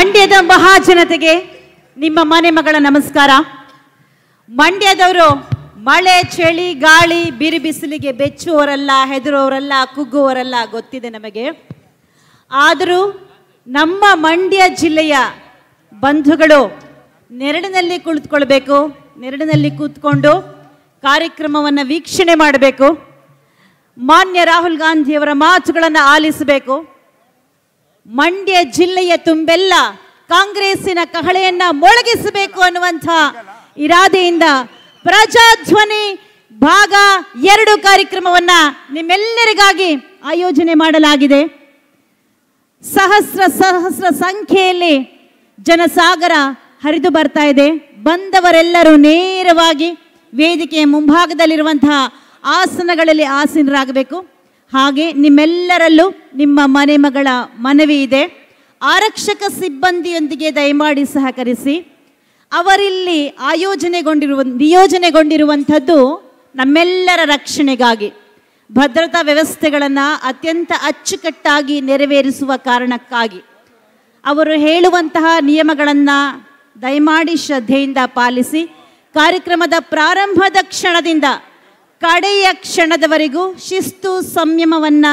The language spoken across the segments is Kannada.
ಮಂಡ್ಯದ ಮಹಾಜನತೆಗೆ ನಿಮ್ಮ ಮನೆ ಮಗಳ ನಮಸ್ಕಾರ. ಮಂಡ್ಯದವರು ಮಳೆ, ಚಳಿ, ಗಾಳಿ, ಬಿರು ಬಿಸಿಲಿಗೆ ಬೆಚ್ಚುವವರಲ್ಲ, ಹೆದರುವವರಲ್ಲ, ಕುಗ್ಗುವವರಲ್ಲ, ಗೊತ್ತಿದೆ ನಮಗೆ. ಆದರೂ ನಮ್ಮ ಮಂಡ್ಯ ಜಿಲ್ಲೆಯ ಬಂಧುಗಳು ನೆರಳಿನಲ್ಲಿ ಕುಳಿತುಕೊಳ್ಬೇಕು, ನೆರಳಿನಲ್ಲಿ ಕೂತ್ಕೊಂಡು ಕಾರ್ಯಕ್ರಮವನ್ನು ವೀಕ್ಷಣೆ ಮಾಡಬೇಕು. ಮಾನ್ಯ ರಾಹುಲ್ ಗಾಂಧಿಯವರ ಮಾತುಗಳನ್ನು ಆಲಿಸಬೇಕು. ಮಂಡ್ಯ ಜಿಲ್ಲೆಯ ತುಂಬೆಲ್ಲ ಕಾಂಗ್ರೆಸ್ಸಿನ ಕಹಳೆಯನ್ನ ಮೊಳಗಿಸಬೇಕು ಅನ್ನುವಂಥ ಇರಾದೆಯಿಂದ ಪ್ರಜಾಧ್ವನಿ ಭಾಗ 2 ಕಾರ್ಯಕ್ರಮವನ್ನ ನಿಮ್ಮೆಲ್ಲರಿಗಾಗಿ ಆಯೋಜನೆ ಮಾಡಲಾಗಿದೆ. ಸಹಸ್ರ ಸಂಖ್ಯೆಯಲ್ಲಿ ಜನಸಾಗರ ಹರಿದು ಬರ್ತಾ ಇದೆ. ಬಂದವರೆಲ್ಲರೂ ನೇರವಾಗಿ ವೇದಿಕೆಯ ಮುಂಭಾಗದಲ್ಲಿರುವಂತಹ ಆಸನಗಳಲ್ಲಿ ಆಸೀನರಾಗಬೇಕು. ಹಾಗೆ ನಿಮ್ಮೆಲ್ಲರಲ್ಲೂ ನಿಮ್ಮ ಮನೆ ಮಗಳ ಮನವಿ ಇದೆ. ಆರಕ್ಷಕ ಸಿಬ್ಬಂದಿಯೊಂದಿಗೆ ದಯಮಾಡಿ ಸಹಕರಿಸಿ. ಅವರಿಲ್ಲಿ ನಿಯೋಜನೆಗೊಂಡಿರುವಂಥದ್ದು ನಮ್ಮೆಲ್ಲರ ರಕ್ಷಣೆಗಾಗಿ, ಭದ್ರತಾ ವ್ಯವಸ್ಥೆಗಳನ್ನು ಅತ್ಯಂತ ಅಚ್ಚುಕಟ್ಟಾಗಿ ನೆರವೇರಿಸುವ ಕಾರಣಕ್ಕಾಗಿ. ಅವರು ಹೇಳುವಂತಹ ನಿಯಮಗಳನ್ನು ದಯಮಾಡಿ ಶ್ರದ್ಧೆಯಿಂದ ಪಾಲಿಸಿ. ಕಾರ್ಯಕ್ರಮದ ಪ್ರಾರಂಭದ ಕ್ಷಣದಿಂದ ಕಡೆಯ ಕ್ಷಣದವರೆಗೂ ಶಿಸ್ತು ಸಂಯಮವನ್ನು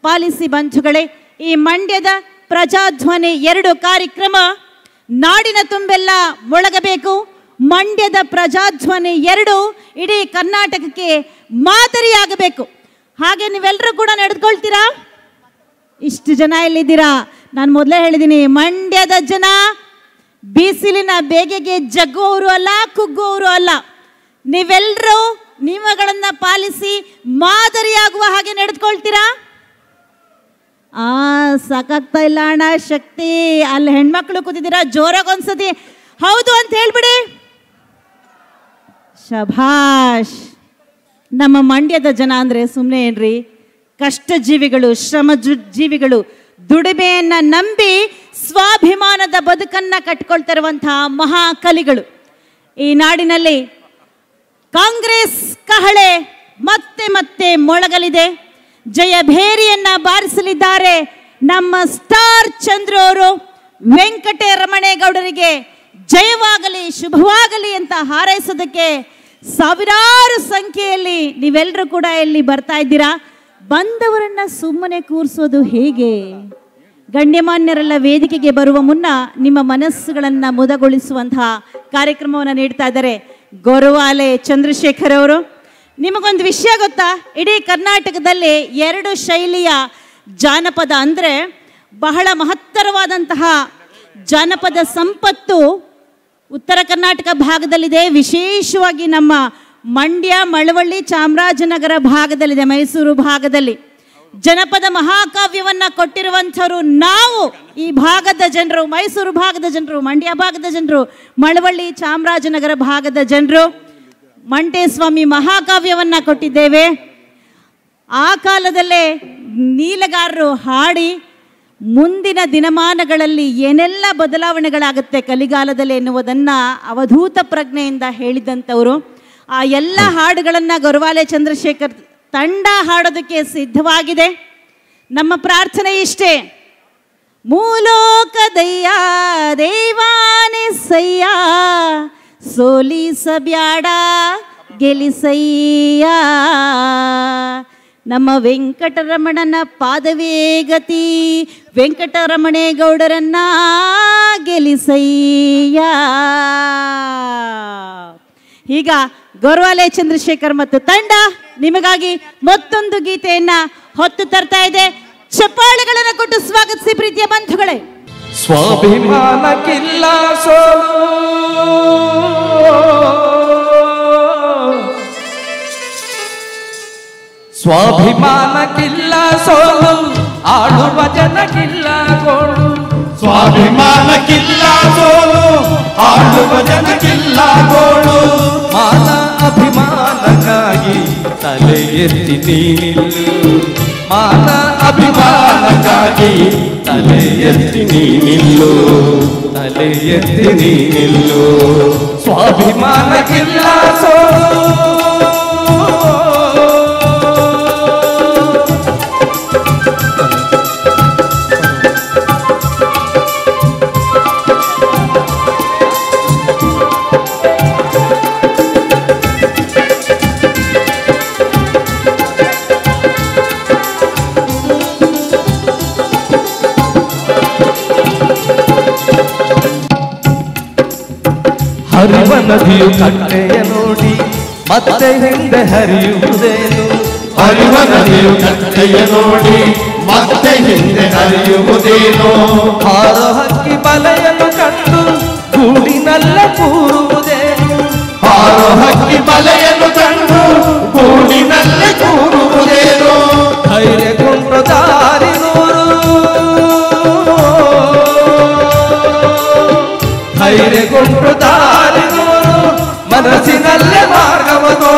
ಪಾಲಿಸಿ ಬಂಧುಗಳೇ. ಈ ಮಂಡ್ಯದ ಪ್ರಜಾಧ್ವನಿ 2 ಕಾರ್ಯಕ್ರಮ ನಾಡಿನ ತುಂಬೆಲ್ಲ ಮೊಳಗಬೇಕು. ಮಂಡ್ಯದ ಪ್ರಜಾಧ್ವನಿ 2 ಇಡೀ ಕರ್ನಾಟಕಕ್ಕೆ ಮಾದರಿಯಾಗಬೇಕು. ಹಾಗೆ ನೀವೆಲ್ಲರೂ ಕೂಡ ನಡೆದುಕೊಳ್ತೀರಾ? ಇಷ್ಟು ಜನ ಇಲ್ಲಿದ್ದೀರಾ. ನಾನು ಮೊದಲೇ ಹೇಳಿದ್ದೀನಿ, ಮಂಡ್ಯದ ಜನ ಬಿಸಿಲಿನ ಬೇಗೆಗೆ ಜಗ್ಗುವವರು ಅಲ್ಲ, ಕುಗ್ಗುವವರು ಅಲ್ಲ. ನೀವೆಲ್ಲರೂ ನಿಯಮಗಳನ್ನು ಪಾಲಿಸಿ ಮಾದರಿಯಾಗುವ ಹಾಗೆ ನಡೆದುಕೊಳ್ತೀರಾ? ಸಾಕಾಗ್ತಾ ಇಲ್ಲ ಅಣ್ಣ, ಶಕ್ತಿ. ಅಲ್ಲಿ ಹೆಣ್ಮಕ್ಳು ಕೂತಿದ್ದೀರಾ, ಜೋರಾಗಿ ಒಂದ್ಸತಿ ಹೌದು ಅಂತ ಹೇಳ್ಬಿಡಿ. ಶಭಾಷ್. ನಮ್ಮ ಮಂಡ್ಯದ ಜನ ಅಂದರೆ ಸುಮ್ಮನೆ ಏನ್ರಿ, ಕಷ್ಟ ಜೀವಿಗಳು, ಶ್ರಮ ಜೀವಿಗಳು, ದುಡಿಮೆಯನ್ನು ನಂಬಿ ಸ್ವಾಭಿಮಾನದ ಬದುಕನ್ನು ಕಟ್ಕೊಳ್ತಿರುವಂತಹ ಮಹಾಕಲಿಗಳು. ಈ ನಾಡಿನಲ್ಲಿ ಕಾಂಗ್ರೆಸ್ ಕಹಳೆ ಮತ್ತೆ ಮತ್ತೆ ಮೊಳಗಲಿದೆ. ಜಯಭೇರಿಯನ್ನ ಬಾರಿಸಲಿದ್ದಾರೆ ನಮ್ಮ ಸ್ಟಾರ್ ಚಂದ್ರು ಅವರು. ವೆಂಕಟರಮಣೇಗೌಡರಿಗೆ ಜಯವಾಗಲಿ, ಶುಭವಾಗಲಿ ಅಂತ ಹಾರೈಸೋದಕ್ಕೆ ಸಾವಿರಾರು ಸಂಖ್ಯೆಯಲ್ಲಿ ನೀವೆಲ್ಲರೂ ಕೂಡ ಇಲ್ಲಿ ಬರ್ತಾ ಇದ್ದೀರಾ. ಬಂದವರನ್ನ ಸುಮ್ಮನೆ ಕೂರಿಸೋದು ಹೇಗೆ? ಗಣ್ಯಮಾನ್ಯರೆಲ್ಲ ವೇದಿಕೆಗೆ ಬರುವ ಮುನ್ನ ನಿಮ್ಮ ಮನಸ್ಸುಗಳನ್ನು ಮುದಗೊಳಿಸುವಂತಹ ಕಾರ್ಯಕ್ರಮವನ್ನು ನೀಡ್ತಾ ಇದ್ದಾರೆ ಗೊರವಾಲೆ ಚಂದ್ರಶೇಖರ್ ಅವರು. ನಿಮಗೊಂದು ವಿಷಯ ಗೊತ್ತಾ? ಇಡೀ ಕರ್ನಾಟಕದಲ್ಲಿ 2 ಶೈಲಿಯ ಜಾನಪದ ಅಂದರೆ ಬಹಳ ಮಹತ್ತರವಾದಂತಹ ಜಾನಪದ ಸಂಪತ್ತು ಉತ್ತರ ಕರ್ನಾಟಕ ಭಾಗದಲ್ಲಿದೆ. ವಿಶೇಷವಾಗಿ ನಮ್ಮ ಮಂಡ್ಯ, ಮಳವಳ್ಳಿ, ಚಾಮರಾಜನಗರ ಭಾಗದಲ್ಲಿದೆ, ಮೈಸೂರು ಭಾಗದಲ್ಲಿ. ಜನಪದ ಮಹಾಕಾವ್ಯವನ್ನು ಕೊಟ್ಟಿರುವಂಥವರು ನಾವು, ಈ ಭಾಗದ ಜನರು, ಮೈಸೂರು ಭಾಗದ ಜನರು, ಮಂಡ್ಯ ಭಾಗದ ಜನರು, ಮಳವಳ್ಳಿ, ಚಾಮರಾಜನಗರ ಭಾಗದ ಜನರು. ಮಂಟೇಸ್ವಾಮಿ ಮಹಾಕಾವ್ಯವನ್ನು ಕೊಟ್ಟಿದ್ದೇವೆ. ಆ ಕಾಲದಲ್ಲೇ ನೀಲಗಾರರು ಹಾಡಿ ಮುಂದಿನ ದಿನಮಾನಗಳಲ್ಲಿ ಏನೆಲ್ಲ ಬದಲಾವಣೆಗಳಾಗುತ್ತೆ ಕಲಿಗಾಲದಲ್ಲಿ ಎನ್ನುವುದನ್ನು ಅವಧೂತ ಪ್ರಜ್ಞೆಯಿಂದ ಹೇಳಿದಂಥವರು. ಆ ಎಲ್ಲ ಹಾಡುಗಳನ್ನು ಗೊರವಾಲೆ ಚಂದ್ರಶೇಖರ್ ತಂಡ ಹಾಡೋದಕ್ಕೆ ಸಿದ್ಧವಾಗಿದೆ. ನಮ್ಮ ಪ್ರಾರ್ಥನೆ ಇಷ್ಟೇ, ಮೂಲೋಕದಯ್ಯ ದೇವಾನೆ ಸಯ್ಯ, ಸೋಲಿಸಬ್ಯಾಡ ಗೆಲಿಸಯ್ಯ, ನಮ್ಮ ವೆಂಕಟರಮಣನ ಪಾದವೇ ಗತಿ, ವೆಂಕಟರಮಣೇಗೌಡರನ್ನ ಗೆಲಿಸಯ್ಯ. ಈಗ ಗೊರವಾಲೆ ಚಂದ್ರಶೇಖರ್ ಮತ್ತು ತಂಡ ನಿಮಗಾಗಿ ಮತ್ತೊಂದು ಗೀತೆಯನ್ನ ಹೊತ್ತು ತರ್ತಾ ಇದೆ. ಚಪ್ಪಾಳೆಗಳನ್ನು ಕೊಟ್ಟು ಸ್ವಾಗತಿಸಿ ಪ್ರೀತಿಯ ಬಂಧುಗಳೇ. ಸ್ವಾಭಿಮಾನಕ್ಕಿಲ್ಲ ಸೋಲು, ಸ್ವಾಭಿಮಾನಕ್ಕಿಲ್ಲ ಸೋಲು, ಆಳುವ ಜನಕ್ಕಿಲ್ಲ ಗೋಳು. ಸ್ವಾಭಿಮಾನಕ್ಕಿಲ್ಲ ಸೋಲು, ಆಳುವ ಜನಕ್ಕಿಲ್ಲ ಗೋಳು. ಮಾನ ಅಭಿಮಾನಕ್ಕಾಗಿ ತಲೆ ಎತ್ತಿ ನಿಲ್ಲು, ಮಾನ ಅಭಿಮಾನಕ್ಕಾಗಿ ತಲೆ ಎತ್ತಿ ನಿಲ್ಲು, ತಲೆ ಎತ್ತಿ ನಿಲ್ಲು. ಸ್ವಾಭಿಮಾನಕ್ಕಿಲ್ಲ ಸೋಲು. ಹರಿವ ನದಿಯು ಕಟ್ಟೆಯ ನೋಡಿ ಮತ್ತೆ ಹಿಂದೆ ಹರಿಯುವುದೇನು ಹರಿವ ನದಿಯು ಕಟ್ಟೆಯ ನೋಡಿ ಮತ್ತೆ ಹಿಂದೆ ಹರಿಯುವುದೇನೋ ಹಾರೋ ಹಕ್ಕಿ ಬಲೆಯನ್ನು ಕಂಡು ಗೂಡಿನಲ್ಲೇ ಕೂರುವುದೇನು ಹಾರೋ ಹಕ್ಕಿ ಬಲೆಯನ್ನು ಕಂಡು ಗೂಡಿನಲ್ಲೇ ಕೂರುವುದೇನೋ ಧೈರ್ಯಗೊಂಡು ದಾರಿ ನೂರು ಧೈರ್ಯಗೊಂಡು ದಾರಿ ನೂರು ಮನಸ್ಸಿನಲ್ಲೇ ಮಾರ್ಗವನು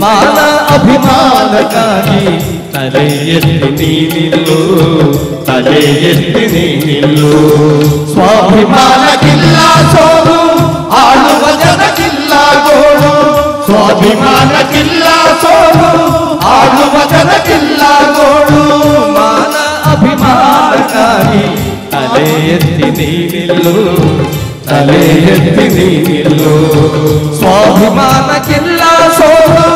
ಮಾನ ಅಭಿಮಾನಕ್ಕಾಗಿ ತಲೆ ಎತ್ತಿ ನೀನಿಲ್ಲು ತಲೆ ಎತ್ತಿ ನೀನಿಲ್ಲು ಸ್ವಾಭಿಮಾನಕ್ಕಿಲ್ಲ ಸೋಲು ಆಳುವ ಜನಕ್ಕಿಲ್ಲ ಗೋಳು ಸ್ವಾಭಿಮಾನಕ್ಕಿಲ್ಲ ಸೋಲು ಆಳುವ ಜನಕ್ಕಿಲ್ಲ ಗೋಳು ಮಾನ ಅಭಿಮಾನಕ್ಕಾಗಿ ತಲೆ ಎತ್ತಿ ನೀನಿಲ್ಲು ತಲೆ ಎತ್ತಿ ನೀನಿಲ್ಲು ಸ್ವಾಭಿಮಾನಕ್ಕಿಲ್ಲ ಸೋಲು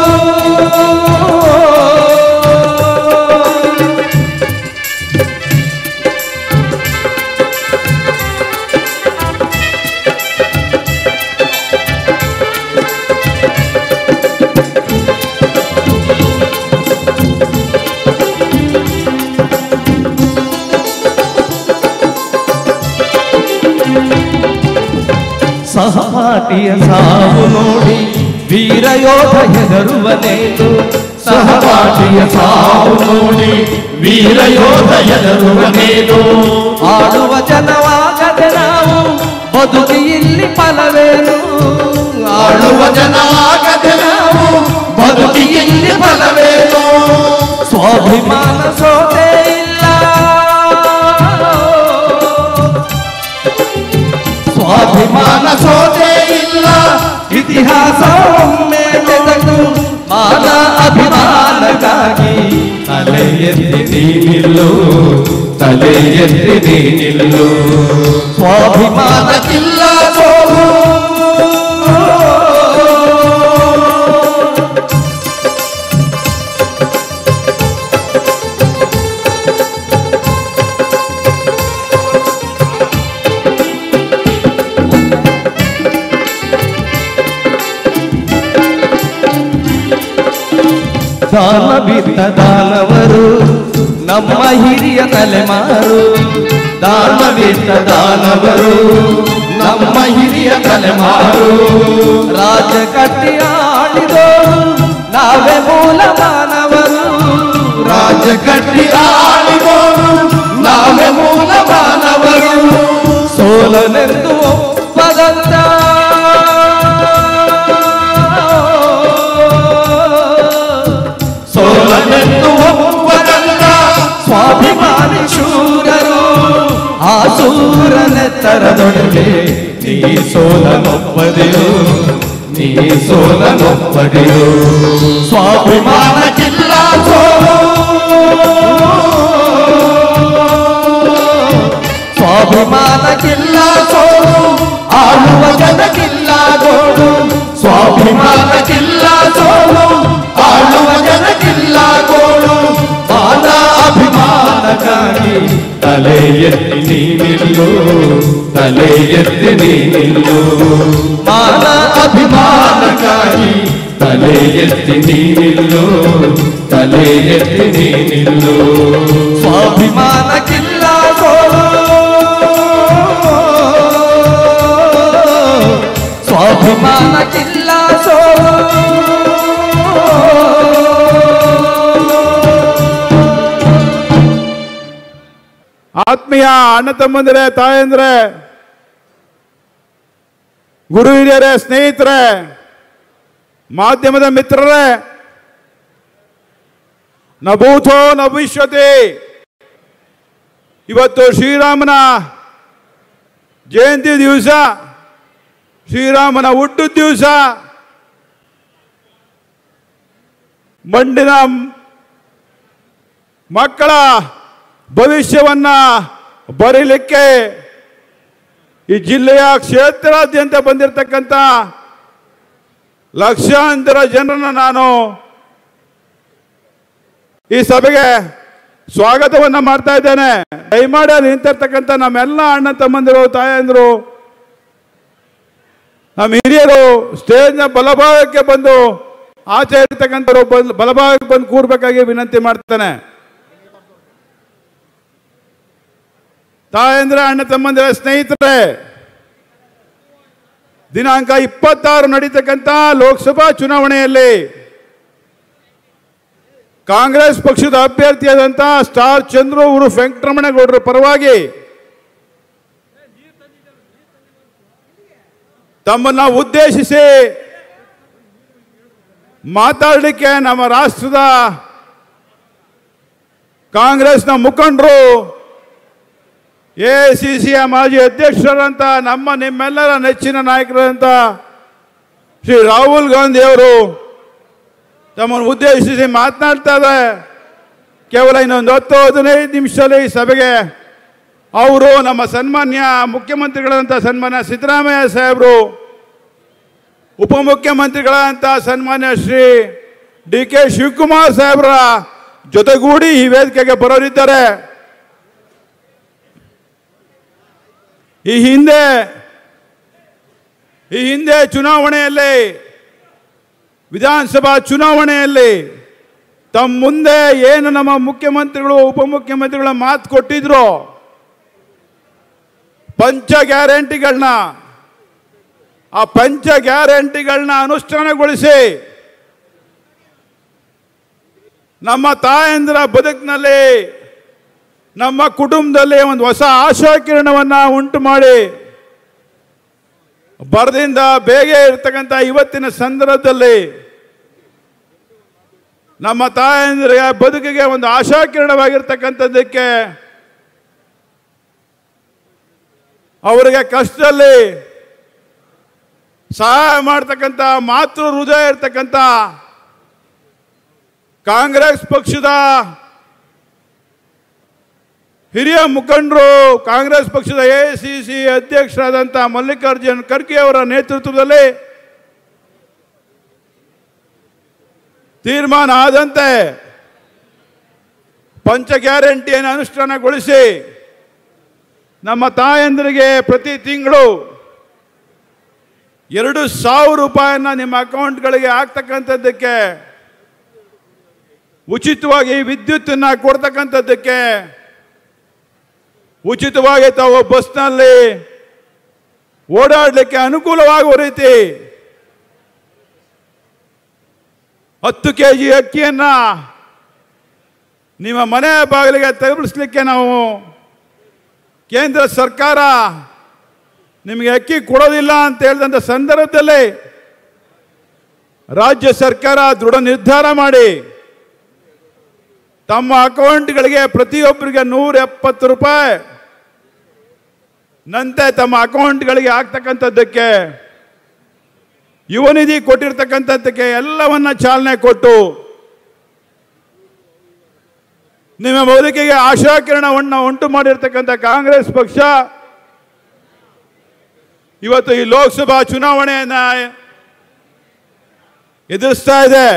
ಸಹಪಾಠಿಯ ಸಾವು ನೋಡಿ ವೀರಯೋಧ ಹೆದರುವನೇನು ಸಹಪಾಠಿಯ ಸಾವು ನೋಡಿ ವೀರಯೋಧ ಹೆದರುವನೇನು ಆಡುವ ಜನವಾಗದೆ ನಾವು ಬದುಕಿ ಇಲ್ಲಿ ಫಲವೇನು ಆಳುವ ಜನವಾಗದೆ ನಾವು ಬದುಕಿ ಇಲ್ಲಿ ಫಲವೇನು ಸ್ವಾಭಿಮಾನ ಸೋತೆ ಇಲ್ಲ ಸ್ವಾಭಿಮಾನ ಸೋತೆ ಇಲ್ಲ ಇತಿಹಾಸ ಒಮ್ಮೆ ತೆಗೆದು ಮಾನ ಅಭಿಮಾನಕ್ಕಾಗಿ ತಲೆ ಎತ್ತಿ ನೀನಿಲ್ಲು ತಲೆ ಎತ್ತಿ ನೀನಿಲ್ಲು ಸ್ವಾಭಿಮಾನಕ್ಕಿಲ್ಲ ಸೋಲು ದಾನ ಬಿದ್ದ ದಾನವರು ನಮ್ಮ ಹಿರಿಯ ತಲೆಮಾರು ದಾನ ಬಿಟ್ಟ ದಾನವರು ನಮ್ಮ ಹಿರಿಯ ತಲೆಮಾರು ರಾಜ್ಯ ಕಟ್ಟಿ ಆಳಿದೋರು ನಾವೇ ಮೂಲ ಮಾನವರು ರಾಜ್ಯ ಕಟ್ಟಿ ಆಳಿದೋರು ನಾವೇ ಮೂಲ ಮಾನವರು ಸೋಲನೆಂದು ಒಪ್ಪದಂತ ಸೋಲನೆಂದು ಒಪ್ಪದಂತ ಸ್ವಾಭಿಮಾನಿ ಶೂರರು ಆ ಸೂರನೆತ್ತರದೊಡನೆ ನೀ ಸೋಲನೊಪ್ಪದೆಯೋ ನೀ ಸೋಲನೊಪ್ಪದೆಯೋ ಸ್ವಾಭಿಮಾನಕ್ಕಿಲ್ಲ ಸೋಲು ಸ್ವಾಭಿಮಾನಕ್ಕಿಲ್ಲ ಸೋಲು ಆಳುವ ಜನಕ್ಕಿಲ್ಲ ಗೋಳು ಸ್ವಾಭಿಮಾನಕ್ಕಿಲ್ಲ ಸೋಲು ಆಳುವ ಜನಕ್ಕಿಲ್ಲ ಗೋಳು ಮಾನ ಅಭಿಮಾನಕ್ಕಾಗಿ ತಲೆ ಎತ್ತಿ ನೀನಿಲ್ಲು ತಲೆ ಎತ್ತಿ ನೀನಿಲ್ಲು ಮಾನ ಅಭಿಮಾನಕ್ಕಾಗಿ ತಲೆ ಎತ್ತಿ ನೀನಿಲ್ಲು ತಲೆ ಎತ್ತಿ ನೀನಿಲ್ಲು ಸ್ವಾಭಿಮಾನಕ್ಕಿಲ್ಲ ಸೋಲು ಸ್ವಾಭಿಮಾನಕ್ಕಿಲ್ಲ ಸೋಲು ಆತ್ಮೀಯ ಅಣ್ಣ ತಮ್ಮಂದಿರೇ, ತಾಯಂದ್ರೆ, ಗುರು ಹಿರಿಯರೇ, ಸ್ನೇಹಿತರೆ, ಮಾಧ್ಯಮದ ಮಿತ್ರರೇ, ನ ಭೂತೋ ನ ಭವಿಷ್ಯತಿ. ಇವತ್ತು ಶ್ರೀರಾಮನ ಜಯಂತಿ ದಿವಸ, ಶ್ರೀರಾಮನ ಹುಟ್ಟು ದಿವಸ. ಮಂಡಿನ ಮಕ್ಕಳ ಭವಿಷ್ಯವನ್ನ ಬರೀಲಿಕ್ಕೆ ಈ ಜಿಲ್ಲೆಯ ಕ್ಷೇತ್ರಾದ್ಯಂತ ಬಂದಿರತಕ್ಕಂಥ ಲಕ್ಷಾಂತರ ಜನರನ್ನ ನಾನು ಈ ಸಭೆಗೆ ಸ್ವಾಗತವನ್ನ ಮಾಡ್ತಾ ಇದ್ದೇನೆ. ದಯಮಾಡಿ ಅಲ್ಲಿ ನಿಂತಿರ್ತಕ್ಕಂಥ ನಮ್ಮೆಲ್ಲ ಅಣ್ಣ ತಮ್ಮಂದಿರು, ತಾಯಂದಿರು, ನಮ್ಮ ಹಿರಿಯರು ಸ್ಟೇಜ್ನ ಬಲಭಾಗಕ್ಕೆ ಬಂದು ಆಚೆ ಇರ್ತಕ್ಕಂಥವ್ರು ಬಲಭಾಗಕ್ಕೆ ಬಂದು ಕೂರ್ಬೇಕಾಗಿ ವಿನಂತಿ ಮಾಡ್ತಾನೆ. ತಾಯಂದ್ರೆ, ಅಣ್ಣ ತಮ್ಮಂದಿರ, ಸ್ನೇಹಿತರೆ, ದಿನಾಂಕ 26 ನಡೀತಕ್ಕಂಥ ಲೋಕಸಭಾ ಚುನಾವಣೆಯಲ್ಲಿ ಕಾಂಗ್ರೆಸ್ ಪಕ್ಷದ ಅಭ್ಯರ್ಥಿಯಾದಂಥ ಸ್ಟಾರ್ ಚಂದ್ರು ಉರ್ಫ್ ವೆಂಕಟರಮಣಗೌಡರ ಪರವಾಗಿ ತಮ್ಮನ್ನ ಉದ್ದೇಶಿಸಿ ಮಾತಾಡಲಿಕ್ಕೆ ನಮ್ಮ ರಾಷ್ಟ್ರದ ಕಾಂಗ್ರೆಸ್ನ ಮುಖಂಡರು, ಎಐಸಿಸಿಯ ಮಾಜಿ ಅಧ್ಯಕ್ಷರಂತ ನಿಮ್ಮೆಲ್ಲರ ನೆಚ್ಚಿನ ನಾಯಕರಂತ ಶ್ರೀ ರಾಹುಲ್ ಗಾಂಧಿ ಅವರು ತಮ್ಮನ್ನು ಉದ್ದೇಶಿಸಿ ಮಾತನಾಡ್ತಾ ಇದ್ದಾರೆ. ಕೇವಲ ಇನ್ನೊಂದು 10-15 ನಿಮಿಷದಲ್ಲಿ ಈ ಸಭೆಗೆ ಅವರು ನಮ್ಮ ಸನ್ಮಾನ್ಯ ಮುಖ್ಯಮಂತ್ರಿಗಳಂತ ಸನ್ಮಾನ್ಯ ಸಿದ್ದರಾಮಯ್ಯ ಸಾಹೇಬರು, ಉಪಮುಖ್ಯಮಂತ್ರಿಗಳಂತ ಸನ್ಮಾನ್ಯ ಶ್ರೀ ಡಿ.ಕೆ. ಶಿವಕುಮಾರ್ ಸಾಹೇಬರ ಜೊತೆಗೂಡಿ ಈ ವೇದಿಕೆಗೆ ಬರೋರಿದ್ದಾರೆ. ಈ ಹಿಂದೆ ಚುನಾವಣೆಯಲ್ಲಿ, ವಿಧಾನಸಭಾ ಚುನಾವಣೆಯಲ್ಲಿ ತಮ್ಮ ಮುಂದೆ ಏನು ನಮ್ಮ ಮುಖ್ಯಮಂತ್ರಿಗಳು ಉಪಮುಖ್ಯಮಂತ್ರಿಗಳ ಮಾತು ಕೊಟ್ಟಿದ್ರು, ಪಂಚ ಗ್ಯಾರಂಟಿಗಳನ್ನ, ಆ ಪಂಚ ಗ್ಯಾರಂಟಿಗಳನ್ನ ಅನುಷ್ಠಾನಗೊಳಿಸಿ ನಮ್ಮ ತಾಯಂದಿರ ಬದುಕಿನಲ್ಲಿ, ನಮ್ಮ ಕುಟುಂಬದಲ್ಲಿ ಒಂದು ಹೊಸ ಆಶಾಕಿರಣವನ್ನು ಉಂಟು ಮಾಡಿ ಬರದಿಂದ ಬೇಗ ಇರ್ತಕ್ಕಂಥ ಇವತ್ತಿನ ಸಂದರ್ಭದಲ್ಲಿ ನಮ್ಮ ತಾಯಂದಿರ ಬದುಕಿಗೆ ಒಂದು ಆಶಾಕಿರಣವಾಗಿರ್ತಕ್ಕಂಥದ್ದಕ್ಕೆ, ಅವರಿಗೆ ಕಷ್ಟದಲ್ಲಿ ಸಹಾಯ ಮಾಡ್ತಕ್ಕಂಥ ಮಾತೃ ಹೃದಯ ಇರ್ತಕ್ಕಂಥ ಕಾಂಗ್ರೆಸ್ ಪಕ್ಷದ ಹಿರಿಯ ಮುಖಂಡರು, ಕಾಂಗ್ರೆಸ್ ಪಕ್ಷದ ಎಐಸಿಸಿ ಅಧ್ಯಕ್ಷರಾದಂಥ ಮಲ್ಲಿಕಾರ್ಜುನ್ ಖರ್ಗೆ ಅವರ ನೇತೃತ್ವದಲ್ಲಿ ತೀರ್ಮಾನ ಆದಂತೆ ಪಂಚ ಗ್ಯಾರಂಟಿಯನ್ನು ಅನುಷ್ಠಾನಗೊಳಿಸಿ ನಮ್ಮ ತಾಯಂದಿರಿಗೆ ಪ್ರತಿ ತಿಂಗಳು 2,000 ರೂಪಾಯಿಯನ್ನು ನಿಮ್ಮ ಅಕೌಂಟ್ಗಳಿಗೆ ಹಾಕ್ತಕ್ಕಂಥದ್ದಕ್ಕೆ, ಉಚಿತವಾಗಿ ವಿದ್ಯುತ್ತನ್ನು ಕೊಡ್ತಕ್ಕಂಥದ್ದಕ್ಕೆ, ಉಚಿತವಾಗಿ ತಾವು ಬಸ್ನಲ್ಲಿ ಓಡಾಡಲಿಕ್ಕೆ ಅನುಕೂಲವಾಗುವ ರೀತಿ 10 kg ಅಕ್ಕಿಯನ್ನು ನಿಮ್ಮ ಮನೆ ಬಾಗಿಲಿಗೆ ತಲುಪಿಸಲಿಕ್ಕೆ ನಾವು ಕೇಂದ್ರ ಸರ್ಕಾರ ನಿಮಗೆ ಅಕ್ಕಿ ಕೊಡೋದಿಲ್ಲ ಅಂತ ಹೇಳಿದಂಥ ಸಂದರ್ಭದಲ್ಲಿ ರಾಜ್ಯ ಸರ್ಕಾರ ದೃಢ ನಿರ್ಧಾರ ಮಾಡಿ ತಮ್ಮ ಅಕೌಂಟ್ಗಳಿಗೆ ಪ್ರತಿಯೊಬ್ಬರಿಗೆ 170 ರೂಪಾಯಿ ನಂತೆ ತಮ್ಮ ಅಕೌಂಟ್ಗಳಿಗೆ ಹಾಕ್ತಕ್ಕಂಥದ್ದಕ್ಕೆ, ಯುವ ನಿಧಿ ಕೊಟ್ಟಿರ್ತಕ್ಕಂಥದ್ದಕ್ಕೆ ಎಲ್ಲವನ್ನ ಚಾಲನೆ ಕೊಟ್ಟು ನಿಮ್ಮ ಬದುಕಿಗೆ ಆಶಾಕಿರಣವನ್ನು ಉಂಟು ಮಾಡಿರ್ತಕ್ಕಂಥ ಕಾಂಗ್ರೆಸ್ ಪಕ್ಷ ಇವತ್ತು ಈ ಲೋಕಸಭಾ ಚುನಾವಣೆಯನ್ನು ಎದುರಿಸ್ತಾ ಇದೆ.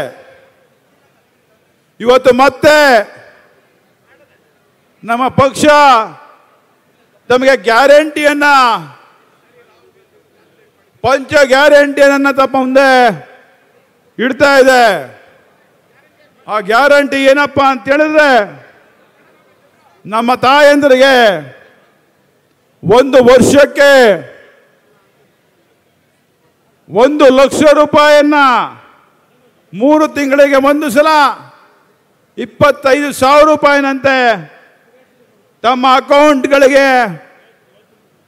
ಇವತ್ತು ಮತ್ತೆ ನಮ್ಮ ಪಕ್ಷ ತಮಗೆ ಗ್ಯಾರಂಟಿಯನ್ನ, ಪಂಚ ಗ್ಯಾರಂಟಿಯನ್ನ ತಮ್ಮ ಮುಂದೆ ಇಡ್ತಾ ಇದೆ. ಆ ಗ್ಯಾರಂಟಿ ಏನಪ್ಪ ಅಂತ ಹೇಳಿದ್ರೆ, ನಮ್ಮ ತಾಯಂದಿರಿಗೆ 1 ವರ್ಷಕ್ಕೆ 1 ಲಕ್ಷ ರೂಪಾಯಿಯನ್ನ 3 ತಿಂಗಳಿಗೆ ಒಂದು ಸಲ 25,000 ರೂಪಾಯಿನಂತೆ ತಮ್ಮ ಅಕೌಂಟ್ಗಳಿಗೆ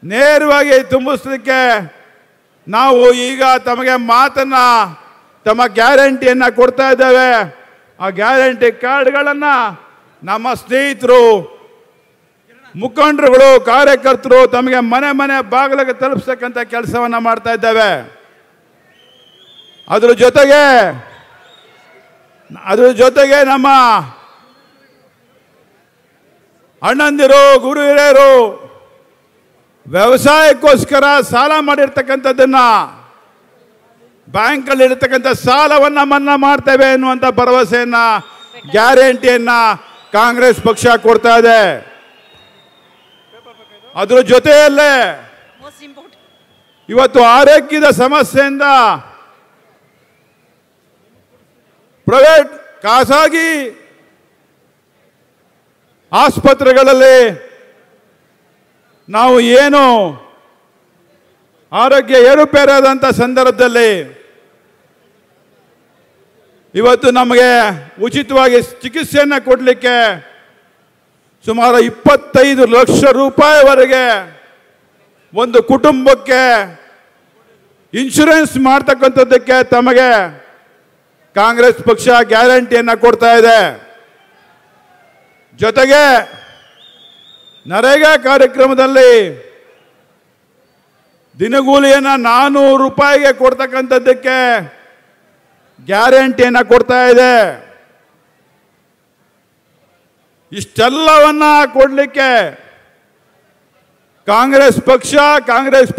ನೇರವಾಗಿ ತುಂಬಿಸಲಿಕ್ಕೆ ನಾವು ಈಗ ತಮಗೆ ಮಾತನ್ನ, ತಮ್ಮ ಗ್ಯಾರಂಟಿಯನ್ನು ಕೊಡ್ತಾ ಇದ್ದೇವೆ. ಆ ಗ್ಯಾರಂಟಿ ಕಾರ್ಡ್ಗಳನ್ನು ನಮ್ಮ ಸ್ನೇಹಿತರು, ಮುಖಂಡರುಗಳು, ಕಾರ್ಯಕರ್ತರು ತಮಗೆ ಮನೆ ಮನೆ ಬಾಗಿಲಿಗೆ ತಲುಪಿಸ್ತಕ್ಕಂಥ ಕೆಲಸವನ್ನು ಮಾಡ್ತಾ ಇದ್ದೇವೆ. ಅದರ ಜೊತೆಗೆ ನಮ್ಮ ಅಣ್ಣಂದಿರು, ಗುರು ಹಿರಿಯರು ವ್ಯವಸಾಯಕ್ಕೋಸ್ಕರ ಸಾಲ ಮಾಡಿರ್ತಕ್ಕಂಥದ್ದನ್ನ, ಬ್ಯಾಂಕಲ್ಲಿ ಇರತಕ್ಕಂಥ ಸಾಲವನ್ನು ಮನ್ನಾ ಮಾಡ್ತೇವೆ ಎನ್ನುವಂಥ ಭರವಸೆಯನ್ನ, ಗ್ಯಾರಂಟಿಯನ್ನ ಕಾಂಗ್ರೆಸ್ ಪಕ್ಷ ಕೊಡ್ತಾ ಇದೆ. ಅದರ ಜೊತೆಯಲ್ಲೇ ಇವತ್ತು ಆರೋಗ್ಯದ ಸಮಸ್ಯೆಯಿಂದ ಪ್ರೈವೇಟ್ ಖಾಸಗಿ ಆಸ್ಪತ್ರೆಗಳಲ್ಲಿ ನಾವು ಏನು ಆರೋಗ್ಯ ಏರುಪೇರಾದಂಥ ಸಂದರ್ಭದಲ್ಲಿ ಇವತ್ತು ನಮಗೆ ಉಚಿತವಾಗಿ ಚಿಕಿತ್ಸೆಯನ್ನು ಕೊಡಲಿಕ್ಕೆ ಸುಮಾರು 25 ಲಕ್ಷ ರೂಪಾಯಿವರೆಗೆ ಒಂದು ಕುಟುಂಬಕ್ಕೆ ಇನ್ಶೂರೆನ್ಸ್ ಮಾಡ್ತಕ್ಕಂಥದ್ದಕ್ಕೆ ತಮಗೆ ಕಾಂಗ್ರೆಸ್ ಪಕ್ಷ ಗ್ಯಾರಂಟಿಯನ್ನು ಕೊಡ್ತಾ ಇದೆ. ಜೊತೆಗೆ ನರೇಗಾ ಕಾರ್ಯಕ್ರಮದಲ್ಲಿ ದಿನಗೂಲಿಯನ್ನು 400 ರೂಪಾಯಿಗೆ ಕೊಡ್ತಕ್ಕಂಥದ್ದಕ್ಕೆ ಗ್ಯಾರಂಟಿಯನ್ನು ಕೊಡ್ತಾ ಇದೆ. ಇಷ್ಟೆಲ್ಲವನ್ನ ಕೊಡಲಿಕ್ಕೆ ಕಾಂಗ್ರೆಸ್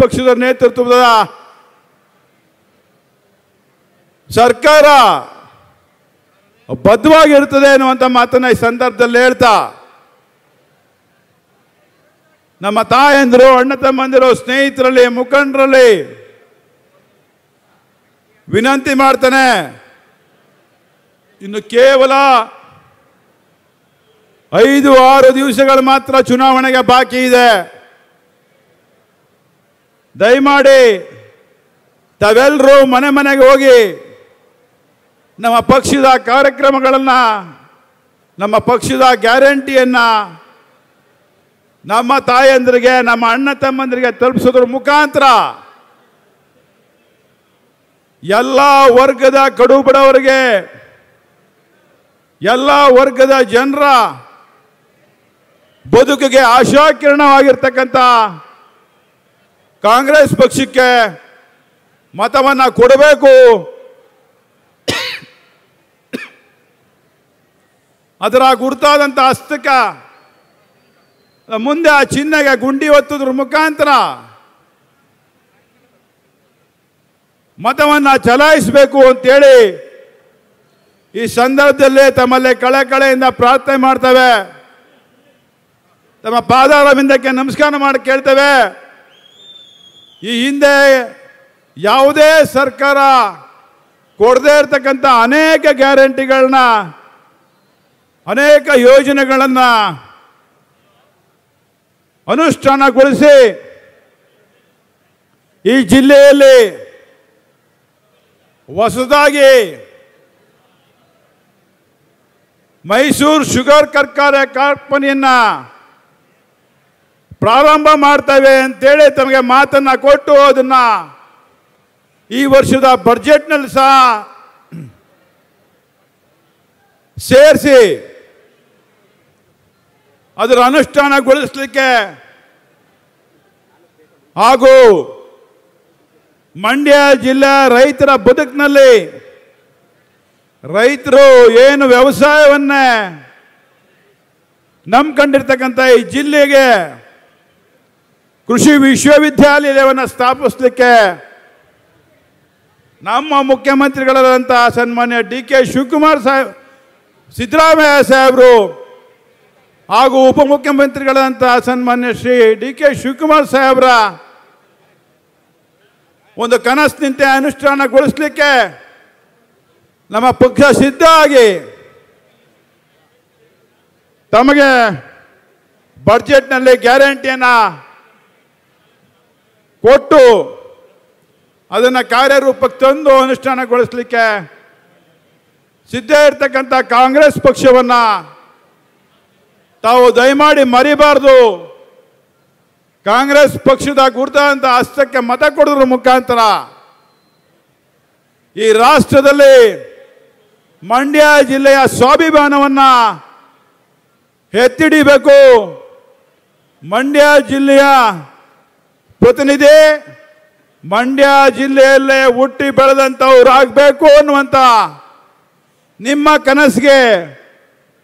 ಪಕ್ಷದ ನೇತೃತ್ವದ ಸರ್ಕಾರ ಬದ್ಧವಾಗಿರ್ತದೆ ಅನ್ನುವಂಥ ಮಾತನ್ನ ಈ ಸಂದರ್ಭದಲ್ಲಿ ಹೇಳ್ತಾ, ನಮ್ಮ ತಾಯಂದಿರು, ಅಣ್ಣ ತಮ್ಮಂದಿರು, ಸ್ನೇಹಿತರಲ್ಲಿ, ಮುಖಂಡರಲ್ಲಿ ವಿನಂತಿ ಮಾಡ್ತಾನೆ, ಇನ್ನು ಕೇವಲ 5-6 ದಿವಸಗಳು ಮಾತ್ರ ಚುನಾವಣೆಗೆ ಬಾಕಿ ಇದೆ. ದಯಮಾಡಿ ತಾವೆಲ್ಲರೂ ಮನೆ ಮನೆಗೆ ಹೋಗಿ ನಮ್ಮ ಪಕ್ಷದ ಕಾರ್ಯಕ್ರಮಗಳನ್ನು, ನಮ್ಮ ಪಕ್ಷದ ಗ್ಯಾರಂಟಿಯನ್ನು ನಮ್ಮ ತಾಯಂದರಿಗೆ, ನಮ್ಮ ಅಣ್ಣ ತಮ್ಮಂದರಿಗೆ ತಲುಪಿಸೋದ್ರ ಮುಖಾಂತರ ಎಲ್ಲ ವರ್ಗದ ಕಡು ಬಡವರಿಗೆ, ಎಲ್ಲ ವರ್ಗದ ಜನರ ಬದುಕಿಗೆ ಆಶಾಕಿರಣವಾಗಿರ್ತಕ್ಕಂಥ ಕಾಂಗ್ರೆಸ್ ಪಕ್ಷಕ್ಕೆ ಮತವನ್ನು ಕೊಡಬೇಕು. ಅದರ ಗುರುತಾದಂಥ ಹಸ್ತಕ ಮುಂದೆ ಆ ಚಿಹ್ನೆಗೆ ಗುಂಡಿ ಒತ್ತೋದ್ರ ಮುಖಾಂತರ ಮತವನ್ನು ಚಲಾಯಿಸಬೇಕು ಅಂತೇಳಿ ಈ ಸಂದರ್ಭದಲ್ಲಿ ತಮ್ಮಲ್ಲಿ ಕಳೆಯಿಂದ ಪ್ರಾರ್ಥನೆ ಮಾಡ್ತೇವೆ. ತಮ್ಮ ಪಾದಾರವಿಂದಕ್ಕೆ ನಮಸ್ಕಾರ ಮಾಡಿ ಕೇಳ್ತೇವೆ. ಈ ಹಿಂದೆ ಯಾವುದೇ ಸರ್ಕಾರ ಕೊಡದೇ ಇರತಕ್ಕಂಥ ಅನೇಕ ಗ್ಯಾರಂಟಿಗಳನ್ನ, ಅನೇಕ ಯೋಜನೆಗಳನ್ನು ಅನುಷ್ಠಾನಗೊಳಿಸಿ ಈ ಜಿಲ್ಲೆಯಲ್ಲಿ ಹೊಸದಾಗಿ ಮೈಸೂರು ಶುಗರ್ ಕಾರ್ಖಾನೆಯನ್ನು ಪ್ರಾರಂಭ ಮಾಡ್ತೇವೆ ಅಂತೇಳಿ ತಮಗೆ ಮಾತನ್ನು ಕೊಟ್ಟು ಅದನ್ನ ಈ ವರ್ಷದ ಬಜೆಟ್ನಲ್ಲಿ ಸಹ ಸೇರಿಸಿ ಅದರ ಅನುಷ್ಠಾನಗೊಳಿಸಲಿಕ್ಕೆ ಹಾಗೂ ಮಂಡ್ಯ ಜಿಲ್ಲೆ ರೈತರ ಬದುಕಿನಲ್ಲಿ ರೈತರು ಏನು ವ್ಯವಸಾಯವನ್ನೇ ನಂಬ್ಕೊಂಡಿರ್ತಕ್ಕಂಥ ಈ ಜಿಲ್ಲೆಗೆ ಕೃಷಿ ವಿಶ್ವವಿದ್ಯಾಲಯವನ್ನು ಸ್ಥಾಪಿಸಲಿಕ್ಕೆ ನಮ್ಮ ಮುಖ್ಯಮಂತ್ರಿಗಳಾದಂಥ ಸನ್ಮಾನ್ಯ DK ಶಿವಕುಮಾರ್ ಸಾಹೇಬ್, ಸಿದ್ದರಾಮಯ್ಯ ಸಾಹೇಬರು ಹಾಗೂ ಉಪಮುಖ್ಯಮಂತ್ರಿಗಳಾದಂಥ ಸನ್ಮಾನ್ಯ ಶ್ರೀ DK ಶಿವಕುಮಾರ್ ಸಾಹೇಬರ ಒಂದು ಕನಸಿನಂತೆ ಅನುಷ್ಠಾನಗೊಳಿಸಲಿಕ್ಕೆ ನಮ್ಮ ಪಕ್ಷ ಸಿದ್ಧ ಆಗಿ ತಮಗೆ ಬಜೆಟ್ನಲ್ಲಿ ಗ್ಯಾರಂಟಿಯನ್ನು ಕೊಟ್ಟು ಅದನ್ನು ಕಾರ್ಯರೂಪಕ್ಕೆ ತಂದು ಅನುಷ್ಠಾನಗೊಳಿಸಲಿಕ್ಕೆ ಸಿದ್ಧ ಇರತಕ್ಕಂಥ ಕಾಂಗ್ರೆಸ್ ಪಕ್ಷವನ್ನು ತಾವು ದಯಮಾಡಿ ಮರಿಬಾರ್ದು. ಕಾಂಗ್ರೆಸ್ ಪಕ್ಷದ ಗುರುತಾದಂಥ ಹಸ್ತಕ್ಕೆ ಮತ ಕೊಡೋದ್ರ ಮುಖಾಂತರ ಈ ರಾಷ್ಟ್ರದಲ್ಲಿ ಮಂಡ್ಯ ಜಿಲ್ಲೆಯ ಸ್ವಾಭಿಮಾನವನ್ನು ಎತ್ತಿಡಿಬೇಕು. ಮಂಡ್ಯ ಜಿಲ್ಲೆಯ ಪ್ರತಿನಿಧಿ ಮಂಡ್ಯ ಜಿಲ್ಲೆಯಲ್ಲೇ ಹುಟ್ಟಿ ಬೆಳೆದಂಥವ್ರಾಗಬೇಕು ಅನ್ನುವಂಥ ನಿಮ್ಮ ಕನಸಿಗೆ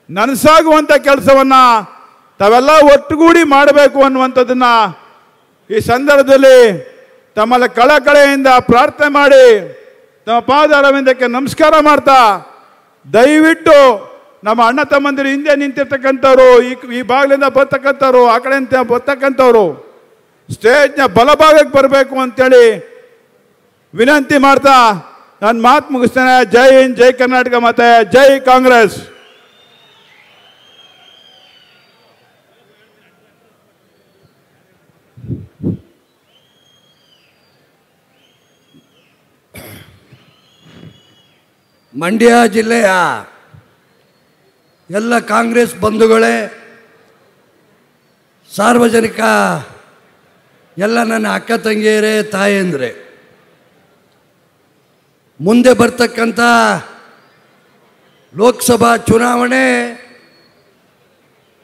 ನನಸಾಗುವಂಥ ಕೆಲಸವನ್ನು ತಾವೆಲ್ಲ ಒಟ್ಟುಗೂಡಿ ಮಾಡಬೇಕು ಅನ್ನುವಂಥದ್ದನ್ನು ಈ ಸಂದರ್ಭದಲ್ಲಿ ತಮ್ಮಲ್ಲಿ ಕಳೆಯಿಂದ ಪ್ರಾರ್ಥನೆ ಮಾಡಿ ತಮ್ಮ ಪಾದಾರವಿಂದಕ್ಕೆ ನಮಸ್ಕಾರ ಮಾಡ್ತಾ, ದಯವಿಟ್ಟು ನಮ್ಮ ಅಣ್ಣ ತಮ್ಮಂದಿರು ಹಿಂದೆ ನಿಂತಿರ್ತಕ್ಕಂಥವ್ರು, ಈ ಬಾಗಿಲಿಂದ ಬರ್ತಕ್ಕಂಥವ್ರು, ಆ ಕಡೆಯಿಂದ ಬರ್ತಕ್ಕಂಥವ್ರು ಸ್ಟೇಜ್ನ ಬಲಭಾಗಕ್ಕೆ ಬರಬೇಕು ಅಂತೇಳಿ ವಿನಂತಿ ಮಾಡ್ತಾ ನಾನು ಮಾತು ಮುಗಿಸ್ತೇನೆ. ಜೈ ಹಿಂದ್, ಜೈ ಕರ್ನಾಟಕ, ಮತ್ತೆ ಜೈ ಕಾಂಗ್ರೆಸ್. ಮಂಡ್ಯ ಜಿಲ್ಲೆಯ ಎಲ್ಲ ಕಾಂಗ್ರೆಸ್ ಬಂಧುಗಳೇ, ಸಾರ್ವಜನಿಕ ಎಲ್ಲ ನನ್ನ ಅಕ್ಕ ತಂಗಿಯರೇ, ತಾಯಂದ್ರೆ, ಮುಂದೆ ಬರ್ತಕ್ಕಂಥ ಲೋಕಸಭಾ ಚುನಾವಣೆ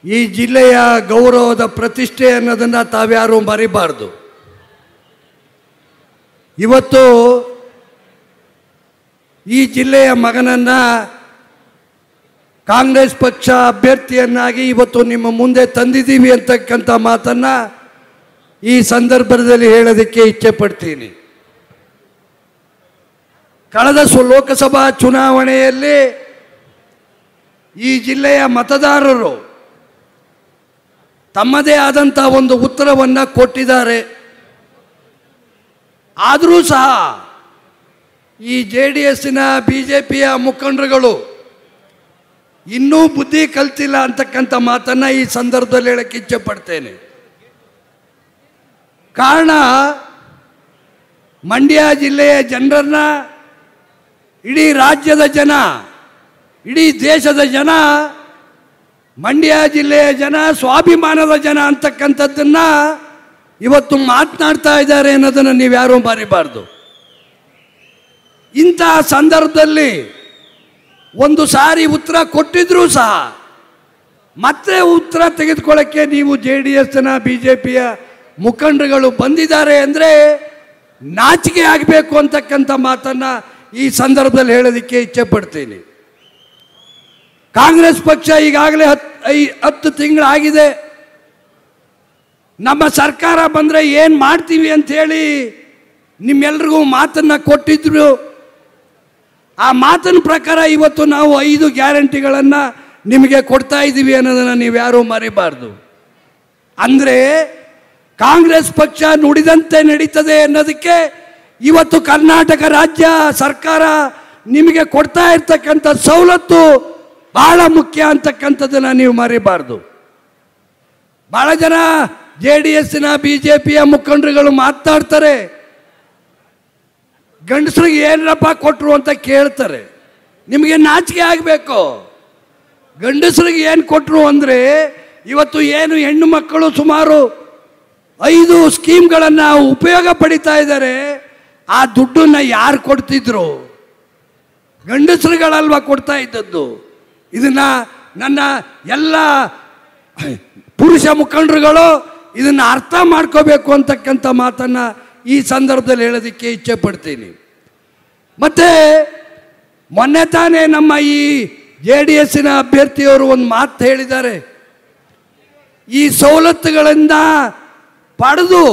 ಈ ಜಿಲ್ಲೆಯ ಗೌರವದ ಪ್ರತಿಷ್ಠೆ ಅನ್ನೋದನ್ನು ತಾವ್ಯಾರೂ ಮರಿಬಾರ್ದು. ಇವತ್ತು ಈ ಜಿಲ್ಲೆಯ ಮಗನನ್ನು ಕಾಂಗ್ರೆಸ್ ಪಕ್ಷ ಅಭ್ಯರ್ಥಿಯನ್ನಾಗಿ ಇವತ್ತು ನಿಮ್ಮ ಮುಂದೆ ತಂದಿದ್ದೀವಿ ಅಂತಕ್ಕಂಥ ಮಾತನ್ನು ಈ ಸಂದರ್ಭದಲ್ಲಿ ಹೇಳೋದಕ್ಕೆ ಇಚ್ಛೆ ಪಡ್ತೀನಿ. ಕಳೆದ ಲೋಕಸಭಾ ಚುನಾವಣೆಯಲ್ಲಿ ಈ ಜಿಲ್ಲೆಯ ಮತದಾರರು ತಮ್ಮದೇ ಆದಂಥ ಒಂದು ಉತ್ತರವನ್ನು ಕೊಟ್ಟಿದ್ದಾರೆ. ಆದರೂ ಸಹ ಈ JDSನ BJPಯ ಮುಖಂಡರುಗಳು ಇನ್ನೂ ಬುದ್ಧಿ ಕಲ್ತಿಲ್ಲ ಅಂತಕ್ಕಂಥ ಮಾತನ್ನು ಈ ಸಂದರ್ಭದಲ್ಲಿ ಹೇಳಕ್ಕೆ ಇಚ್ಛೆ ಪಡ್ತೇನೆ. ಕಾರಣ, ಮಂಡ್ಯ ಜಿಲ್ಲೆಯ ಜನರನ್ನ, ಇಡೀ ರಾಜ್ಯದ ಜನ, ಇಡೀ ದೇಶದ ಜನ, ಮಂಡ್ಯ ಜಿಲ್ಲೆಯ ಜನ ಸ್ವಾಭಿಮಾನದ ಜನ ಅಂತಕ್ಕಂಥದ್ದನ್ನ ಇವತ್ತು ಮಾತನಾಡ್ತಾ ಇದ್ದಾರೆ ಅನ್ನೋದನ್ನು ನೀವ್ಯಾರೂ ಮರಿಬಾರ್ದು. ಇಂತಹ ಸಂದರ್ಭದಲ್ಲಿ ಒಂದು ಸಾರಿ ಉತ್ತರ ಕೊಟ್ಟಿದ್ರೂ ಸಹ ಮತ್ತೆ ಉತ್ತರ ತೆಗೆದುಕೊಳ್ಳಕ್ಕೆ ನೀವು JDSನ BJPಯ ಮುಖಂಡರುಗಳು ಬಂದಿದ್ದಾರೆ ಅಂದರೆ ನಾಚಿಕೆ ಆಗಬೇಕು ಅಂತಕ್ಕಂಥ ಮಾತನ್ನು ಈ ಸಂದರ್ಭದಲ್ಲಿ ಹೇಳೋದಕ್ಕೆ ಇಚ್ಛೆ ಪಡ್ತೀನಿ. ಕಾಂಗ್ರೆಸ್ ಪಕ್ಷ ಈಗಾಗಲೇ 10 ತಿಂಗಳಾಗಿದೆ. ನಮ್ಮ ಸರ್ಕಾರ ಬಂದರೆ ಏನು ಮಾಡ್ತೀವಿ ಅಂಥೇಳಿ ನಿಮ್ಮೆಲ್ರಿಗೂ ಮಾತನ್ನು ಕೊಟ್ಟಿದ್ರು. ಆ ಮಾತಿನ ಪ್ರಕಾರ ಇವತ್ತು ನಾವು 5 ಗ್ಯಾರಂಟಿಗಳನ್ನು ನಿಮಗೆ ಕೊಡ್ತಾ ಇದ್ದೀವಿ ಅನ್ನೋದನ್ನು ನೀವ್ಯಾರೂ ಮರಿಬಾರ್ದು. ಅಂದರೆ ಕಾಂಗ್ರೆಸ್ ಪಕ್ಷ ನುಡಿದಂತೆ ನಡೀತದೆ ಅನ್ನೋದಕ್ಕೆ ಇವತ್ತು ಕರ್ನಾಟಕ ರಾಜ್ಯ ಸರ್ಕಾರ ನಿಮಗೆ ಕೊಡ್ತಾ ಇರ್ತಕ್ಕಂಥ ಸವಲತ್ತು ಬಹಳ ಮುಖ್ಯ ಅಂತಕ್ಕಂಥದ್ದನ್ನು ನೀವು ಮರಿಬಾರ್ದು. ಬಹಳ ಜನ JDSನ BJPಯ ಮುಖಂಡರುಗಳು ಮಾತಾಡ್ತಾರೆ, ಗಂಡಸರಿಗೆ ಏನಪ್ಪ ಕೊಟ್ಟರು ಅಂತ ಕೇಳ್ತಾರೆ. ನಿಮಗೆ ನಾಚಿಕೆ ಆಗಬೇಕು. ಗಂಡಸರಿಗೆ ಏನು ಕೊಟ್ಟರು ಅಂದರೆ ಇವತ್ತು ಏನು ಹೆಣ್ಣು ಮಕ್ಕಳು ಸುಮಾರು 5 ಸ್ಕೀಮ್ಗಳನ್ನು ಉಪಯೋಗ ಪಡಿತಾ ಇದ್ದಾರೆ. ಆ ದುಡ್ಡನ್ನು ಯಾರು ಕೊಡ್ತಿದ್ರು? ಗಂಡಸರುಗಳಲ್ವ ಕೊಡ್ತಾ ಇದ್ದದ್ದು. ಇದನ್ನು ನನ್ನ ಎಲ್ಲ ಪುರುಷ ಮುಖಂಡರುಗಳು ಇದನ್ನು ಅರ್ಥ ಮಾಡ್ಕೋಬೇಕು ಅಂತಕ್ಕಂಥ ಮಾತನ್ನು ಈ ಸಂದರ್ಭದಲ್ಲಿ ಹೇಳೋದಕ್ಕೆ ಇಚ್ಛೆ ಪಡ್ತೀನಿ. ಮತ್ತು ಮೊನ್ನೆ ತಾನೇ ನಮ್ಮ ಈ JDSನ ಅಭ್ಯರ್ಥಿಯವರು ಒಂದು ಮಾತು ಹೇಳಿದ್ದಾರೆ. ಈ ಸವಲತ್ತುಗಳಿಂದ ಪಡೆದು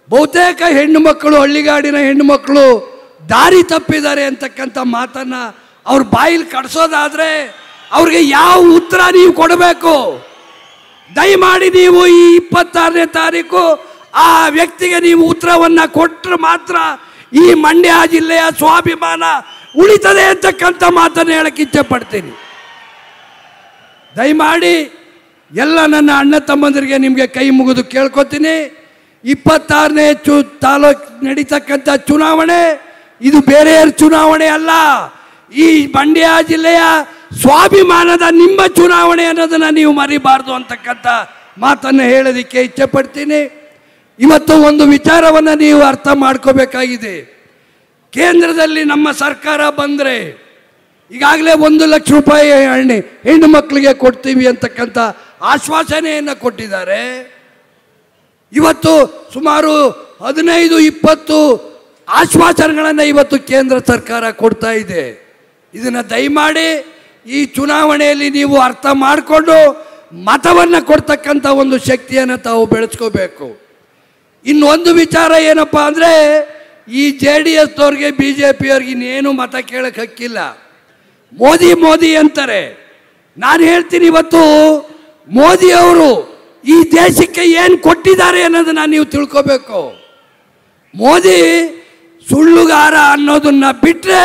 ಬಹುತೇಕ ಹೆಣ್ಣು ಮಕ್ಕಳು, ಹಳ್ಳಿಗಾಡಿನ ಹೆಣ್ಣು ಮಕ್ಕಳು ದಾರಿ ತಪ್ಪಿದ್ದಾರೆ ಅಂತಕ್ಕಂಥ ಮಾತನ್ನು ಅವ್ರ ಬಾಯಿಲಿ ಕಡಿಸೋದಾದರೆ ಅವ್ರಿಗೆ ಯಾವ ಉತ್ತರ ನೀವು ಕೊಡಬೇಕು? ದಯಮಾಡಿ ನೀವು ಈ 26ನೇ ತಾರೀಕು ಆ ವ್ಯಕ್ತಿಗೆ ನೀವು ಉತ್ತರವನ್ನು ಕೊಟ್ಟರೆ ಮಾತ್ರ ಈ ಮಂಡ್ಯ ಜಿಲ್ಲೆಯ ಸ್ವಾಭಿಮಾನ ಉಳಿತದೆ ಅಂತಕ್ಕಂಥ ಮಾತನ್ನು ಹೇಳಕ್ಕೆ ಇಚ್ಛೆ ಪಡ್ತೀನಿ. ದಯಮಾಡಿ ಎಲ್ಲ ನನ್ನ ಅಣ್ಣ ತಮ್ಮಂದರಿಗೆ ನಿಮಗೆ ಕೈ ಮುಗಿದು ಕೇಳ್ಕೊತೀನಿ. 26ನೇ ತಾಲೂಕು ನಡೀತಕ್ಕಂಥ ಚುನಾವಣೆ ಇದು ಬೇರೆ ಚುನಾವಣೆ ಅಲ್ಲ. ಈ ಮಂಡ್ಯ ಜಿಲ್ಲೆಯ ಸ್ವಾಭಿಮಾನದ ನಿಮ್ಮ ಚುನಾವಣೆ ಅನ್ನೋದನ್ನು ನೀವು ಮರಿಬಾರ್ದು ಅಂತಕ್ಕಂಥ ಮಾತನ್ನು ಹೇಳೋದಕ್ಕೆ ಇಚ್ಛೆ ಪಡ್ತೀನಿ. ಇವತ್ತು ಒಂದು ವಿಚಾರವನ್ನು ನೀವು ಅರ್ಥ ಮಾಡ್ಕೋಬೇಕಾಗಿದೆ. ಕೇಂದ್ರದಲ್ಲಿ ನಮ್ಮ ಸರ್ಕಾರ ಬಂದರೆ ಈಗಾಗಲೇ 1 ಲಕ್ಷ ರೂಪಾಯಿ ಹೆಣ್ಣು ಮಕ್ಕಳಿಗೆ ಕೊಡ್ತೀವಿ ಅಂತಕ್ಕಂಥ ಆಶ್ವಾಸನೆಯನ್ನು ಕೊಟ್ಟಿದ್ದಾರೆ. ಇವತ್ತು ಸುಮಾರು 15-20 ಆಶ್ವಾಸನೆಗಳನ್ನು ಇವತ್ತು ಕೇಂದ್ರ ಸರ್ಕಾರ ಕೊಡ್ತಾ ಇದೆ. ಇದನ್ನು ದಯಮಾಡಿ ಈ ಚುನಾವಣೆಯಲ್ಲಿ ನೀವು ಅರ್ಥ ಮಾಡಿಕೊಂಡು ಮತವನ್ನು ಕೊಡ್ತಕ್ಕಂಥ ಒಂದು ಶಕ್ತಿಯನ್ನು ತಾವು ಬೆಳೆಸ್ಕೋಬೇಕು. ಇನ್ನೊಂದು ವಿಚಾರ ಏನಪ್ಪ ಅಂದರೆ, ಈ JDSದವ್ರಿಗೆ BJPಯವ್ರಿಗೆ ಇನ್ನೇನು ಮತ ಕೇಳಕ್ಕೆ ಹಕ್ಕಿಲ್ಲ. ಮೋದಿ ಮೋದಿ ಅಂತಾರೆ. ನಾನು ಹೇಳ್ತೀನಿ, ಇವತ್ತು ಮೋದಿಯವರು ಈ ದೇಶಕ್ಕೆ ಏನು ಕೊಟ್ಟಿದ್ದಾರೆ ಅನ್ನೋದನ್ನ ನೀವು ತಿಳ್ಕೋಬೇಕು. ಮೋದಿ ಸುಳ್ಳುಗಾರ ಅನ್ನೋದನ್ನ ಬಿಟ್ಟರೆ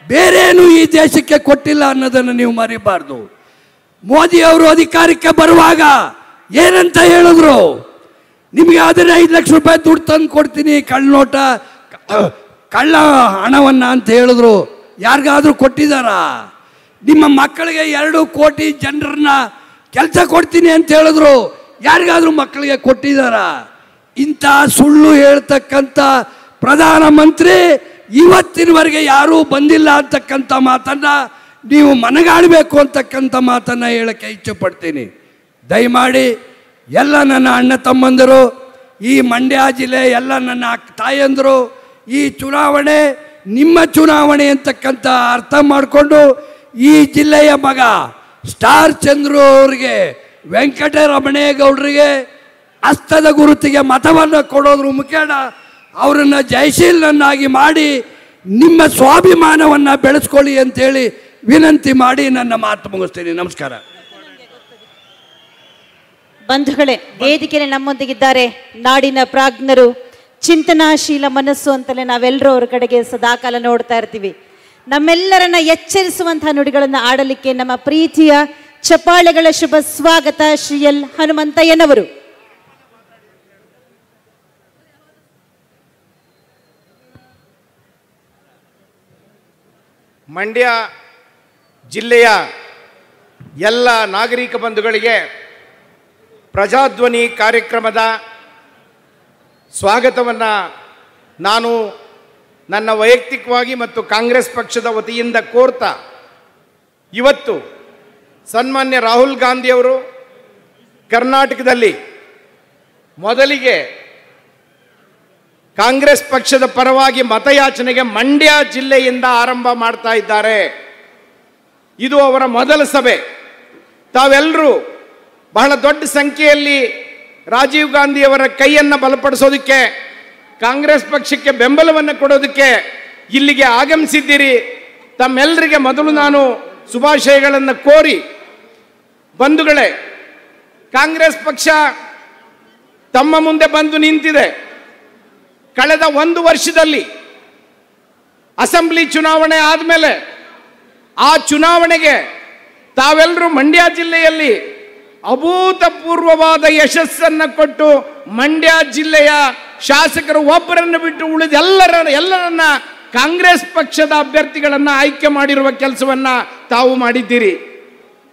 ಬೇರೇನು ಈ ದೇಶಕ್ಕೆ ಕೊಟ್ಟಿಲ್ಲ ಅನ್ನೋದನ್ನು ನೀವು ಮರಿಬಾರ್ದು. ಮೋದಿ ಅವರು ಅಧಿಕಾರಕ್ಕೆ ಬರುವಾಗ ಏನಂತ ಹೇಳಿದ್ರು? ನಿಮಗೆ ಆದರೆ 5 ಲಕ್ಷ ರೂಪಾಯಿ ದುಡ್ಡು ತಂದು ಕೊಡ್ತೀನಿ, ಕಳ್ಳನೋಟ ಕಳ್ಳ ಹಣವನ್ನು ಅಂತ ಹೇಳಿದ್ರು. ಯಾರಿಗಾದ್ರೂ ಕೊಟ್ಟಿದ್ದಾರಾ? ನಿಮ್ಮ ಮಕ್ಕಳಿಗೆ 2 ಕೋಟಿ ಜನರನ್ನ ಕೆಲಸ ಕೊಡ್ತೀನಿ ಅಂತ ಹೇಳಿದ್ರು. ಯಾರಿಗಾದ್ರೂ ಮಕ್ಕಳಿಗೆ ಕೊಟ್ಟಿದ್ದಾರಾ? ಇಂಥ ಸುಳ್ಳು ಹೇಳ್ತಕ್ಕಂಥ ಪ್ರಧಾನಮಂತ್ರಿ ಇವತ್ತಿನವರೆಗೆ ಯಾರೂ ಬಂದಿಲ್ಲ ಅಂತಕ್ಕಂಥ ಮಾತನ್ನ ನೀವು ಮನಗಾಣಬೇಕು ಅಂತಕ್ಕಂಥ ಮಾತನ್ನ ಹೇಳಕ್ಕೆ ಇಚ್ಛೆ ಪಡ್ತೀನಿ. ದಯಮಾಡಿ ಎಲ್ಲ ನನ್ನ ಅಣ್ಣ ತಮ್ಮಂದರು, ಈ ಮಂಡ್ಯ ಜಿಲ್ಲೆ ಎಲ್ಲ ನನ್ನ ತಾಯಂದರು, ಈ ಚುನಾವಣೆ ನಿಮ್ಮ ಚುನಾವಣೆ ಅಂತಕ್ಕಂಥ ಅರ್ಥ ಮಾಡಿಕೊಂಡು ಈ ಜಿಲ್ಲೆಯ ಮಗ ಸ್ಟಾರ್ ಚಂದ್ರು ಅವರಿಗೆ, ವೆಂಕಟರಮಣೇಗೌಡರಿಗೆ ಹಸ್ತದ ಗುರುತಿಗೆ ಮತವನ್ನು ಕೊಡೋದ್ರ ಮುಖೇನ ಅವರನ್ನು ಜಯಶೀಲನನ್ನಾಗಿ ಮಾಡಿ ನಿಮ್ಮ ಸ್ವಾಭಿಮಾನವನ್ನು ಬೆಳೆಸ್ಕೊಳ್ಳಿ ಅಂತೇಳಿ ವಿನಂತಿ ಮಾಡಿ ನನ್ನ ಮಾತು ಮುಗಿಸ್ತೀನಿ. ನಮಸ್ಕಾರ. ಬಂಧುಗಳೇ, ವೇದಿಕೆಯಲ್ಲಿ ನಮ್ಮೊಂದಿಗಿದ್ದಾರೆ ನಾಡಿನ ಪ್ರಾಜ್ಞರು, ಚಿಂತನಾಶೀಲ ಮನಸ್ಸು ಅಂತಲೇ ನಾವೆಲ್ಲರೂ ಅವ್ರ ಕಡೆಗೆ ಸದಾಕಾಲ ನೋಡ್ತಾ ಇರ್ತೀವಿ. ನಮ್ಮೆಲ್ಲರನ್ನ ಎಚ್ಚರಿಸುವಂತಹ ನುಡಿಗಳನ್ನು ಆಡಲಿಕ್ಕೆ ನಮ್ಮ ಪ್ರೀತಿಯ ಚಪ್ಪಾಳೆಗಳ ಶುಭ ಸ್ವಾಗತ ಶ್ರೀ ಎಲ್ ಹನುಮಂತಯ್ಯನವರು. ಮಂಡ್ಯ ಜಿಲ್ಲೆಯ ಎಲ್ಲ ನಾಗರಿಕ ಬಂಧುಗಳಿಗೆ ಪ್ರಜಾಧ್ವನಿ ಕಾರ್ಯಕ್ರಮದ ಸ್ವಾಗತವನ್ನು ನಾನು ನನ್ನ ವೈಯಕ್ತಿಕವಾಗಿ ಮತ್ತು ಕಾಂಗ್ರೆಸ್ ಪಕ್ಷದ ವತಿಯಿಂದ ಕೋರ್ತಾ, ಇವತ್ತು ಸನ್ಮಾನ್ಯ ರಾಹುಲ್ ಗಾಂಧಿಯವರು ಕರ್ನಾಟಕದಲ್ಲಿ ಮೊದಲಿಗೆ ಕಾಂಗ್ರೆಸ್ ಪಕ್ಷದ ಪರವಾಗಿ ಮತಯಾಚನೆಗೆ ಮಂಡ್ಯ ಜಿಲ್ಲೆಯಿಂದ ಆರಂಭ ಮಾಡ್ತಾ ಇದ್ದಾರೆ. ಇದು ಅವರ ಮೊದಲ ಸಭೆ. ತಾವೆಲ್ಲರೂ ಬಹಳ ದೊಡ್ಡ ಸಂಖ್ಯೆಯಲ್ಲಿ ರಾಜೀವ್ ಗಾಂಧಿಯವರ ಕೈಯನ್ನು ಬಲಪಡಿಸೋದಕ್ಕೆ, ಕಾಂಗ್ರೆಸ್ ಪಕ್ಷಕ್ಕೆ ಬೆಂಬಲವನ್ನು ಕೊಡೋದಕ್ಕೆ ಇಲ್ಲಿಗೆ ಆಗಮಿಸಿದ್ದೀರಿ. ತಮ್ಮೆಲ್ಲರಿಗೆ ಮೊದಲು ನಾನು ಶುಭಾಶಯಗಳನ್ನು ಕೋರಿ, ಬಂಧುಗಳೇ, ಕಾಂಗ್ರೆಸ್ ಪಕ್ಷ ತಮ್ಮ ಮುಂದೆ ಬಂದು ನಿಂತಿದೆ. ಕಳೆದ 1 ವರ್ಷದಲ್ಲಿ ಅಸೆಂಬ್ಲಿ ಚುನಾವಣೆ ಆದಮೇಲೆ ಆ ಚುನಾವಣೆಗೆ ತಾವೆಲ್ಲರೂ ಮಂಡ್ಯ ಜಿಲ್ಲೆಯಲ್ಲಿ ಅಭೂತಪೂರ್ವವಾದ ಯಶಸ್ಸನ್ನು ಕೊಟ್ಟು ಮಂಡ್ಯ ಜಿಲ್ಲೆಯ ಶಾಸಕರು ಒಬ್ಬರನ್ನು ಬಿಟ್ಟು ಉಳಿದ ಎಲ್ಲರನ್ನ ಕಾಂಗ್ರೆಸ್ ಪಕ್ಷದ ಅಭ್ಯರ್ಥಿಗಳನ್ನು ಆಯ್ಕೆ ಮಾಡಿರುವ ಕೆಲಸವನ್ನು ತಾವು ಮಾಡಿದ್ದೀರಿ.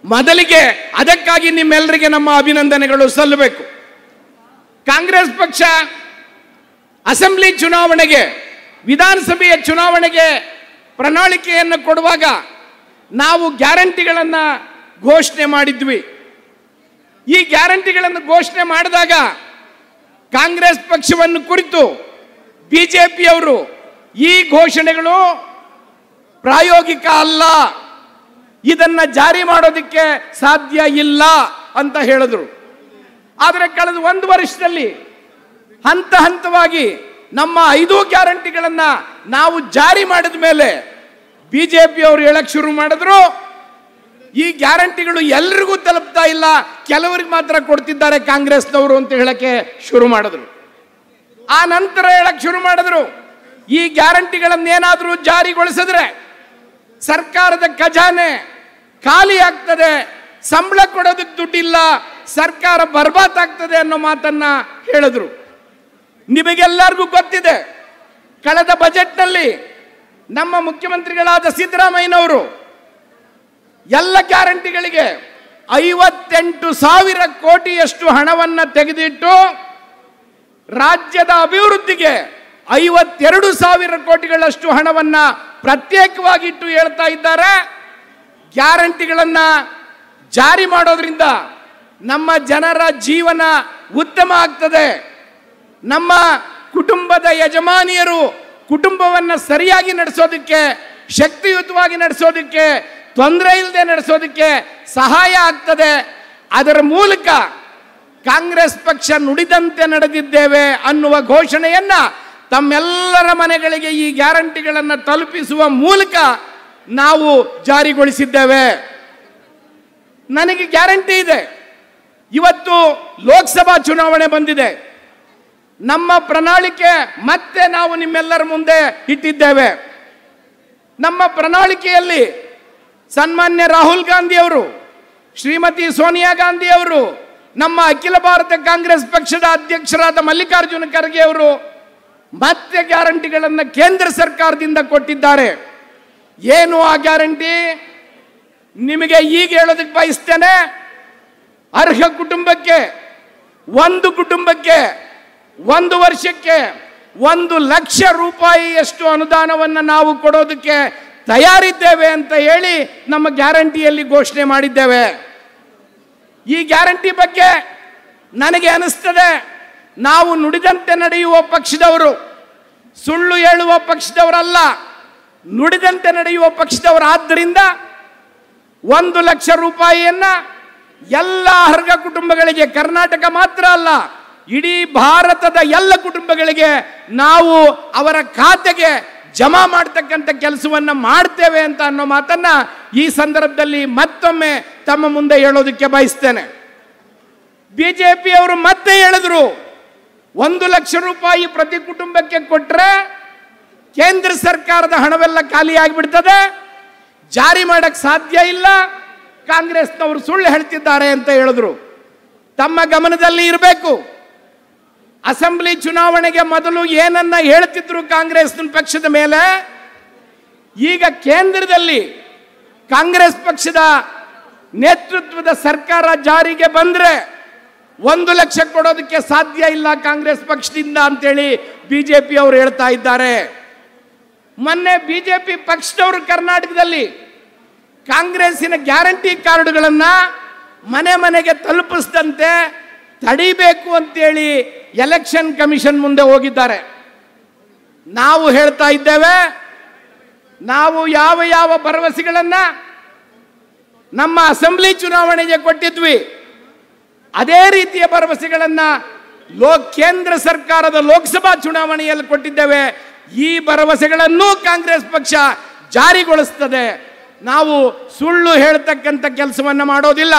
ಮೊದಲಿಗೆ ಅದಕ್ಕಾಗಿ ನಿಮ್ಮೆಲ್ಲರಿಗೆ ನಮ್ಮ ಅಭಿನಂದನೆಗಳು ಸಲ್ಲಬೇಕು. ಕಾಂಗ್ರೆಸ್ ಪಕ್ಷ ಅಸೆಂಬ್ಲಿ ಚುನಾವಣೆಗೆ, ವಿಧಾನಸಭೆಯ ಚುನಾವಣೆಗೆ ಪ್ರಣಾಳಿಕೆಯನ್ನು ಕೊಡುವಾಗ ನಾವು ಗ್ಯಾರಂಟಿಗಳನ್ನು ಘೋಷಣೆ ಮಾಡಿದ್ವಿ. ಈ ಗ್ಯಾರಂಟಿಗಳನ್ನು ಘೋಷಣೆ ಮಾಡಿದಾಗ ಕಾಂಗ್ರೆಸ್ ಪಕ್ಷವನ್ನು ಕುರಿತು ಬಿಜೆಪಿಯವರು ಈ ಘೋಷಣೆಗಳು ಪ್ರಾಯೋಗಿಕ ಅಲ್ಲ, ಇದನ್ನು ಜಾರಿ ಮಾಡೋದಕ್ಕೆ ಸಾಧ್ಯ ಇಲ್ಲ ಅಂತ ಹೇಳಿದ್ರು. ಆದರೆ ಕಳೆದ 1 ವರ್ಷದಲ್ಲಿ ಹಂತ ಹಂತವಾಗಿ ನಮ್ಮ 5 ಗ್ಯಾರಂಟಿಗಳನ್ನು ನಾವು ಜಾರಿ ಮಾಡಿದ ಮೇಲೆ ಬಿಜೆಪಿಯವರು ಹೇಳಕ್ ಶುರು ಮಾಡಿದ್ರು, ಈ ಗ್ಯಾರಂಟಿಗಳು ಎಲ್ರಿಗೂ ತಲುಪ್ತಾ ಇಲ್ಲ, ಕೆಲವರಿಗೆ ಮಾತ್ರ ಕೊಡ್ತಿದ್ದಾರೆ ಕಾಂಗ್ರೆಸ್ನವರು ಅಂತ ಹೇಳಕ್ಕೆ ಶುರು ಮಾಡಿದ್ರು. ಆ ನಂತರ ಹೇಳಕ್ ಶುರು ಮಾಡಿದ್ರು, ಈ ಗ್ಯಾರಂಟಿಗಳನ್ನೇನಾದರೂ ಜಾರಿಗೊಳಿಸಿದ್ರೆ ಸರ್ಕಾರದ ಖಜಾನೆ ಖಾಲಿ ಆಗ್ತದೆ, ಸಂಬಳ ಕೊಡೋದಕ್ಕೆ ದುಡ್ಡಿಲ್ಲ, ಸರ್ಕಾರ ಬರ್ಬಾದ್ ಆಗ್ತದೆ ಅನ್ನೋ ಮಾತನ್ನ ಹೇಳಿದ್ರು. ನಿಮಗೆಲ್ಲರಿಗೂ ಗೊತ್ತಿದೆ, ಕಳೆದ ಬಜೆಟ್ನಲ್ಲಿ ನಮ್ಮ ಮುಖ್ಯಮಂತ್ರಿಗಳಾದ ಸಿದ್ದರಾಮಯ್ಯನವರು ಎಲ್ಲ ಗ್ಯಾರಂಟಿಗಳಿಗೆ 58,000 ಕೋಟಿಯಷ್ಟು ಹಣವನ್ನು ತೆಗೆದಿಟ್ಟು ರಾಜ್ಯದ ಅಭಿವೃದ್ಧಿಗೆ 52,000 ಕೋಟಿಗಳಷ್ಟು ಹಣವನ್ನು ಪ್ರತ್ಯೇಕವಾಗಿಟ್ಟು ಹೇಳ್ತಾ ಇದ್ದಾರೆ. ಗ್ಯಾರಂಟಿಗಳನ್ನು ಜಾರಿ ಮಾಡೋದ್ರಿಂದ ನಮ್ಮ ಜನರ ಜೀವನ ಉತ್ತಮ ಆಗ್ತದೆ, ನಮ್ಮ ಕುಟುಂಬದ ಯಜಮಾನಿಯರು ಕುಟುಂಬವನ್ನು ಸರಿಯಾಗಿ ನಡೆಸೋದಕ್ಕೆ, ಶಕ್ತಿಯುತವಾಗಿ ನಡೆಸೋದಕ್ಕೆ, ತೊಂದರೆ ಇಲ್ಲದೆ ನಡೆಸೋದಕ್ಕೆ ಸಹಾಯ ಆಗ್ತದೆ. ಅದರ ಮೂಲಕ ಕಾಂಗ್ರೆಸ್ ಪಕ್ಷ ನುಡಿದಂತೆ ನಡೆದಿದ್ದೇವೆ ಅನ್ನುವ ಘೋಷಣೆಯನ್ನ ತಮ್ಮೆಲ್ಲರ ಮನೆಗಳಿಗೆ ಈ ಗ್ಯಾರಂಟಿಗಳನ್ನು ತಲುಪಿಸುವ ಮೂಲಕ ನಾವು ಜಾರಿಗೊಳಿಸಿದ್ದೇವೆ. ನನಗೆ ಗ್ಯಾರಂಟಿ ಇದೆ, ಇವತ್ತು ಲೋಕಸಭಾ ಚುನಾವಣೆ ಬಂದಿದೆ. ನಮ್ಮ ಪ್ರಣಾಳಿಕೆ ಮತ್ತೆ ನಾವು ನಿಮ್ಮೆಲ್ಲರ ಮುಂದೆ ಇಟ್ಟಿದ್ದೇವೆ. ನಮ್ಮ ಪ್ರಣಾಳಿಕೆಯಲ್ಲಿ ಸನ್ಮಾನ್ಯ ರಾಹುಲ್ ಗಾಂಧಿ ಅವರು, ಶ್ರೀಮತಿ ಸೋನಿಯಾ ಗಾಂಧಿ ಅವರು, ನಮ್ಮ ಅಖಿಲ ಭಾರತ ಕಾಂಗ್ರೆಸ್ ಪಕ್ಷದ ಅಧ್ಯಕ್ಷರಾದ ಮಲ್ಲಿಕಾರ್ಜುನ ಖರ್ಗೆ ಅವರು ಮತ್ತೆ ಗ್ಯಾರಂಟಿಗಳನ್ನು ಕೇಂದ್ರ ಸರ್ಕಾರದಿಂದ ಕೊಟ್ಟಿದ್ದಾರೆ. ಏನು ಆ ಗ್ಯಾರಂಟಿ? ನಿಮಗೆ ಈಗ ಹೇಳೋದಕ್ಕೆ ಬಯಸ್ತೇನೆ. ಅರ್ಹ ಕುಟುಂಬಕ್ಕೆ, ಒಂದು ಕುಟುಂಬಕ್ಕೆ 1 ವರ್ಷಕ್ಕೆ 1 ಲಕ್ಷ ರೂಪಾಯಿಯಷ್ಟು ಅನುದಾನವನ್ನು ನಾವು ಕೊಡೋದಕ್ಕೆ ತಯಾರಿದ್ದೇವೆ ಅಂತ ಹೇಳಿ ನಮ್ಮ ಗ್ಯಾರಂಟಿಯಲ್ಲಿ ಘೋಷಣೆ ಮಾಡಿದ್ದೇವೆ. ಈ ಗ್ಯಾರಂಟಿ ಬಗ್ಗೆ ನನಗೆ ಅನಿಸ್ತದೆ, ನಾವು ನುಡಿದಂತೆ ನಡೆಯುವ ಪಕ್ಷದವರು, ಸುಳ್ಳು ಹೇಳುವ ಪಕ್ಷದವರಲ್ಲ, ನುಡಿದಂತೆ ನಡೆಯುವ ಪಕ್ಷದವರಾದ್ದರಿಂದ 1 ಲಕ್ಷ ರೂಪಾಯಿಯನ್ನ ಎಲ್ಲ ಅರ್ಹ ಕುಟುಂಬಗಳಿಗೆ, ಕರ್ನಾಟಕ ಮಾತ್ರ ಅಲ್ಲ ಇಡೀ ಭಾರತದ ಎಲ್ಲ ಕುಟುಂಬಗಳಿಗೆ ನಾವು ಅವರ ಖಾತೆಗೆ ಜಮಾ ಮಾಡತಕ್ಕಂಥ ಕೆಲಸವನ್ನ ಮಾಡ್ತೇವೆ ಅಂತ ಅನ್ನೋ ಮಾತನ್ನ ಈ ಸಂದರ್ಭದಲ್ಲಿ ಮತ್ತೊಮ್ಮೆ ತಮ್ಮ ಮುಂದೆ ಹೇಳೋದಕ್ಕೆ ಬಯಸ್ತೇನೆ. ಬಿಜೆಪಿ ಅವರು ಮತ್ತೆ ಹೇಳಿದ್ರು, 1 ಲಕ್ಷ ರೂಪಾಯಿ ಪ್ರತಿ ಕುಟುಂಬಕ್ಕೆ ಕೊಟ್ಟರೆ ಕೇಂದ್ರ ಸರ್ಕಾರದ ಹಣವೆಲ್ಲ ಖಾಲಿ ಆಗಿಬಿಡ್ತದೆ, ಜಾರಿ ಮಾಡಕ್ ಸಾಧ್ಯ ಇಲ್ಲ, ಕಾಂಗ್ರೆಸ್ನವರು ಸುಳ್ಳು ಹೇಳ್ತಿದ್ದಾರೆ ಅಂತ ಹೇಳಿದ್ರು. ತಮ್ಮ ಗಮನದಲ್ಲಿ ಇರಬೇಕು, ಅಸೆಂಬ್ಲಿ ಚುನಾವಣೆಗೆ ಮೊದಲು ಏನನ್ನ ಹೇಳ್ತಿದ್ರು ಕಾಂಗ್ರೆಸ್ ಪಕ್ಷದ ಮೇಲೆ, ಈಗ ಕೇಂದ್ರದಲ್ಲಿ ಕಾಂಗ್ರೆಸ್ ಪಕ್ಷದ ನೇತೃತ್ವದ ಸರ್ಕಾರ ಜಾರಿಗೆ ಬಂದ್ರೆ 1 ಲಕ್ಷ ಕೊಡೋದಕ್ಕೆ ಸಾಧ್ಯ ಇಲ್ಲ ಕಾಂಗ್ರೆಸ್ ಪಕ್ಷದಿಂದ ಅಂತೇಳಿ ಬಿಜೆಪಿ ಅವರು ಹೇಳ್ತಾ ಇದ್ದಾರೆ. ಮೊನ್ನೆ ಬಿಜೆಪಿ ಪಕ್ಷದವರು ಕರ್ನಾಟಕದಲ್ಲಿ ಕಾಂಗ್ರೆಸ್ಸಿನ ಗ್ಯಾರಂಟಿ ಕಾರ್ಡ್ಗಳನ್ನ ಮನೆ ಮನೆಗೆ ತಲುಪಿಸದಂತೆ ತಡಿಬೇಕು ಅಂತೇಳಿ ಎಲೆಕ್ಷನ್ ಕಮಿಷನ್ ಮುಂದೆ ಹೋಗಿದ್ದಾರೆ. ನಾವು ಹೇಳ್ತಾ ಇದ್ದೇವೆ, ನಾವು ಯಾವ ಯಾವ ಭರವಸೆಗಳನ್ನ ನಮ್ಮ ಅಸೆಂಬ್ಲಿ ಚುನಾವಣೆಗೆ ಕೊಟ್ಟಿದ್ವಿ ಅದೇ ರೀತಿಯ ಭರವಸೆಗಳನ್ನ ಕೇಂದ್ರ ಸರ್ಕಾರದ ಲೋಕಸಭಾ ಚುನಾವಣೆಯಲ್ಲಿ ಕೊಟ್ಟಿದ್ದೇವೆ. ಈ ಭರವಸೆಗಳನ್ನು ಕಾಂಗ್ರೆಸ್ ಪಕ್ಷ ಜಾರಿಗೊಳಿಸುತ್ತದೆ. ನಾವು ಸುಳ್ಳು ಹೇಳ್ತಕ್ಕಂಥ ಕೆಲಸವನ್ನ ಮಾಡೋದಿಲ್ಲ.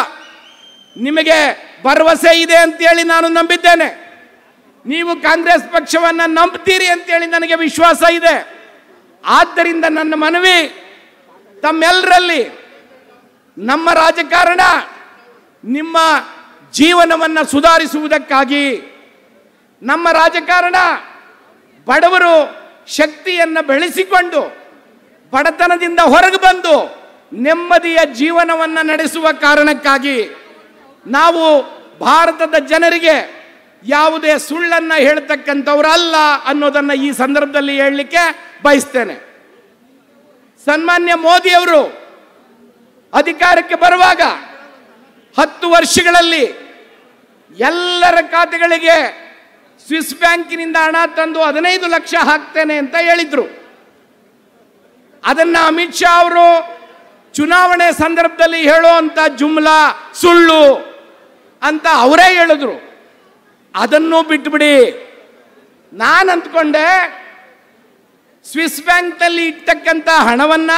ನಿಮಗೆ ಭರವಸೆ ಇದೆ ಅಂತೇಳಿ ನಾನು ನಂಬಿದ್ದೇನೆ, ನೀವು ಕಾಂಗ್ರೆಸ್ ಪಕ್ಷವನ್ನ ನಂಬ್ತೀರಿ ಅಂತೇಳಿ ನನಗೆ ವಿಶ್ವಾಸ ಇದೆ. ಆದ್ದರಿಂದ ನನ್ನ ಮನವಿ ತಮ್ಮೆಲ್ಲರಲ್ಲಿ, ನಮ್ಮ ರಾಜಕಾರಣ ನಿಮ್ಮ ಜೀವನವನ್ನು ಸುಧಾರಿಸುವುದಕ್ಕಾಗಿ, ನಮ್ಮ ರಾಜಕಾರಣ ಬಡವರು ಶಕ್ತಿಯನ್ನು ಬೆಳೆಸಿಕೊಂಡು ಬಡತನದಿಂದ ಹೊರಗೆ ಬಂದು ನೆಮ್ಮದಿಯ ಜೀವನವನ್ನು ನಡೆಸುವ ಕಾರಣಕ್ಕಾಗಿ ನಾವು ಭಾರತದ ಜನರಿಗೆ ಯಾವುದೇ ಸುಳ್ಳನ್ನು ಹೇಳ್ತಕ್ಕಂಥವರಲ್ಲ ಅನ್ನೋದನ್ನು ಈ ಸಂದರ್ಭದಲ್ಲಿ ಹೇಳಲಿಕ್ಕೆ ಬಯಸ್ತೇನೆ. ಸನ್ಮಾನ್ಯ ಮೋದಿ ಅವರು ಅಧಿಕಾರಕ್ಕೆ ಬರುವಾಗ 10 ವರ್ಷಗಳಲ್ಲಿ ಎಲ್ಲರ ಖಾತೆಗಳಿಗೆ ಸ್ವಿಸ್ ಬ್ಯಾಂಕಿನಿಂದ ಹಣ ತಂದು 15 ಲಕ್ಷ ಹಾಕ್ತೇನೆ ಅಂತ ಹೇಳಿದ್ರು. ಅದನ್ನ ಅಮಿತ್ ಶಾ ಅವರು ಚುನಾವಣೆ ಸಂದರ್ಭದಲ್ಲಿ ಹೇಳುವಂತ ಜುಮ್ಲಾ ಸುಳ್ಳು ಅಂತ ಅವರೇ ಹೇಳಿದ್ರು. ಅದನ್ನು ಬಿಟ್ಟುಬಿಡಿ. ನಾನು ಅಂದ್ಕೊಂಡೆ ಸ್ವಿಸ್ ಬ್ಯಾಂಕ್ನಲ್ಲಿ ಇಟ್ಟಕ್ಕಂಥ ಹಣವನ್ನ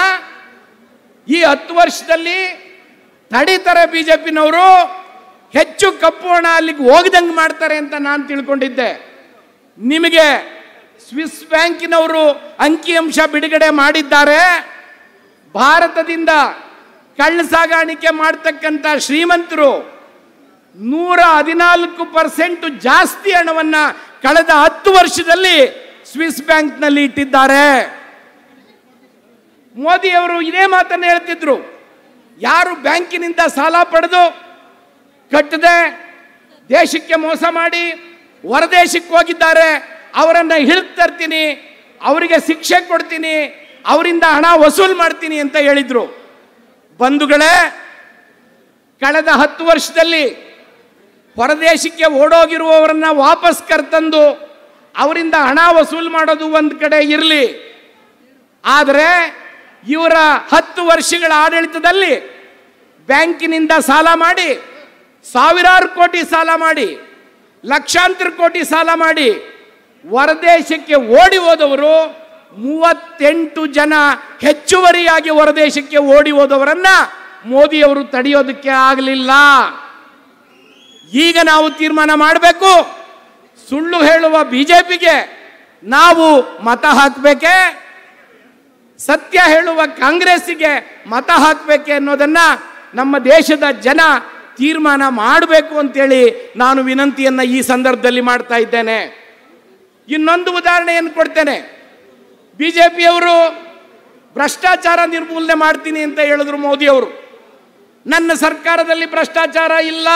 ಈ 10 ವರ್ಷದಲ್ಲಿ ತಡೀತಾರೆ ಬಿಜೆಪಿನವರು, ಹೆಚ್ಚು ಕಪ್ಪು ಹಣ ಅಲ್ಲಿಗೆ ಹೋಗದಂಗೆ ಮಾಡ್ತಾರೆ ಅಂತ ನಾನು ತಿಳ್ಕೊಂಡಿದ್ದೆ. ನಿಮಗೆ ಸ್ವಿಸ್ ಬ್ಯಾಂಕಿನವರು ಅಂಕಿಅಂಶ ಬಿಡುಗಡೆ ಮಾಡಿದ್ದಾರೆ. ಭಾರತದಿಂದ ಕಳ್ಳ ಸಾಗಾಣಿಕೆ ಮಾಡ್ತಕ್ಕಂಥ ಶ್ರೀಮಂತರು 114% ಜಾಸ್ತಿ ಹಣವನ್ನ ಕಳೆದ 10 ವರ್ಷದಲ್ಲಿ ಸ್ವಿಸ್ ಬ್ಯಾಂಕ್ನಲ್ಲಿ ಇಟ್ಟಿದ್ದಾರೆ. ಮೋದಿ ಅವರು ಇದೇ ಮಾತನ್ನು ಹೇಳ್ತಿದ್ರು, ಯಾರು ಬ್ಯಾಂಕಿನಿಂದ ಸಾಲ ಪಡೆದು ಕಟ್ಟದೆ ದೇಶಕ್ಕೆ ಮೋಸ ಮಾಡಿ ಹೊರದೇಶಕ್ಕೆ ಹೋಗಿದ್ದಾರೆ ಅವರನ್ನು ಹಿಡಿದು ತರ್ತೀನಿ, ಅವರಿಗೆ ಶಿಕ್ಷೆ ಕೊಡ್ತೀನಿ, ಅವರಿಂದ ಹಣ ವಸೂಲು ಮಾಡ್ತೀನಿ ಅಂತ ಹೇಳಿದ್ರು. ಬಂಧುಗಳೇ, ಕಳೆದ 10 ವರ್ಷದಲ್ಲಿ ಹೊರದೇಶಕ್ಕೆ ಓಡೋಗಿರುವವರನ್ನ ವಾಪಸ್ ಕರ್ತಂದು ಅವರಿಂದ ಹಣ ವಸೂಲು ಮಾಡೋದು ಒಂದು ಕಡೆ ಇರಲಿ, ಆದರೆ ಇವರ 10 ವರ್ಷಗಳ ಆಡಳಿತದಲ್ಲಿ ಬ್ಯಾಂಕಿನಿಂದ ಸಾಲ ಮಾಡಿ, ಸಾವಿರಾರು ಕೋಟಿ ಸಾಲ ಮಾಡಿ, ಲಕ್ಷಾಂತರ ಕೋಟಿ ಸಾಲ ಮಾಡಿ ಹೊರದೇಶಕ್ಕೆ ಓಡಿ ಹೋದವರು 38 ಜನ ಹೆಚ್ಚುವರಿಯಾಗಿ ಹೊರದೇಶಕ್ಕೆ ಓಡಿ ಹೋದವರನ್ನ ಮೋದಿಯವರು ತಡೆಯೋದಕ್ಕೆ ಆಗಲಿಲ್ಲ. ಈಗ ನಾವು ತೀರ್ಮಾನ ಮಾಡಬೇಕು, ಸುಳ್ಳು ಹೇಳುವ ಬಿಜೆಪಿಗೆ ನಾವು ಮತ ಹಾಕಬೇಕೆ, ಸತ್ಯ ಹೇಳುವ ಕಾಂಗ್ರೆಸ್ಸಿಗೆ ಮತ ಹಾಕಬೇಕೆ ಅನ್ನೋದನ್ನ ನಮ್ಮ ದೇಶದ ಜನ ತೀರ್ಮಾನ ಮಾಡಬೇಕು ಅಂತೇಳಿ ನಾನು ವಿನಂತಿಯನ್ನ ಈ ಸಂದರ್ಭದಲ್ಲಿ ಮಾಡ್ತಾ ಇದ್ದೇನೆ. ಇನ್ನೊಂದು ಉದಾಹರಣೆಯನ್ನು ಕೊಡ್ತೇನೆ. ಬಿಜೆಪಿಯವರು ಭ್ರಷ್ಟಾಚಾರ ನಿರ್ಮೂಲನೆ ಮಾಡ್ತೀನಿ ಅಂತ ಹೇಳಿದ್ರು ಮೋದಿ ಅವರು. ನನ್ನ ಸರ್ಕಾರದಲ್ಲಿ ಭ್ರಷ್ಟಾಚಾರ ಇಲ್ಲ,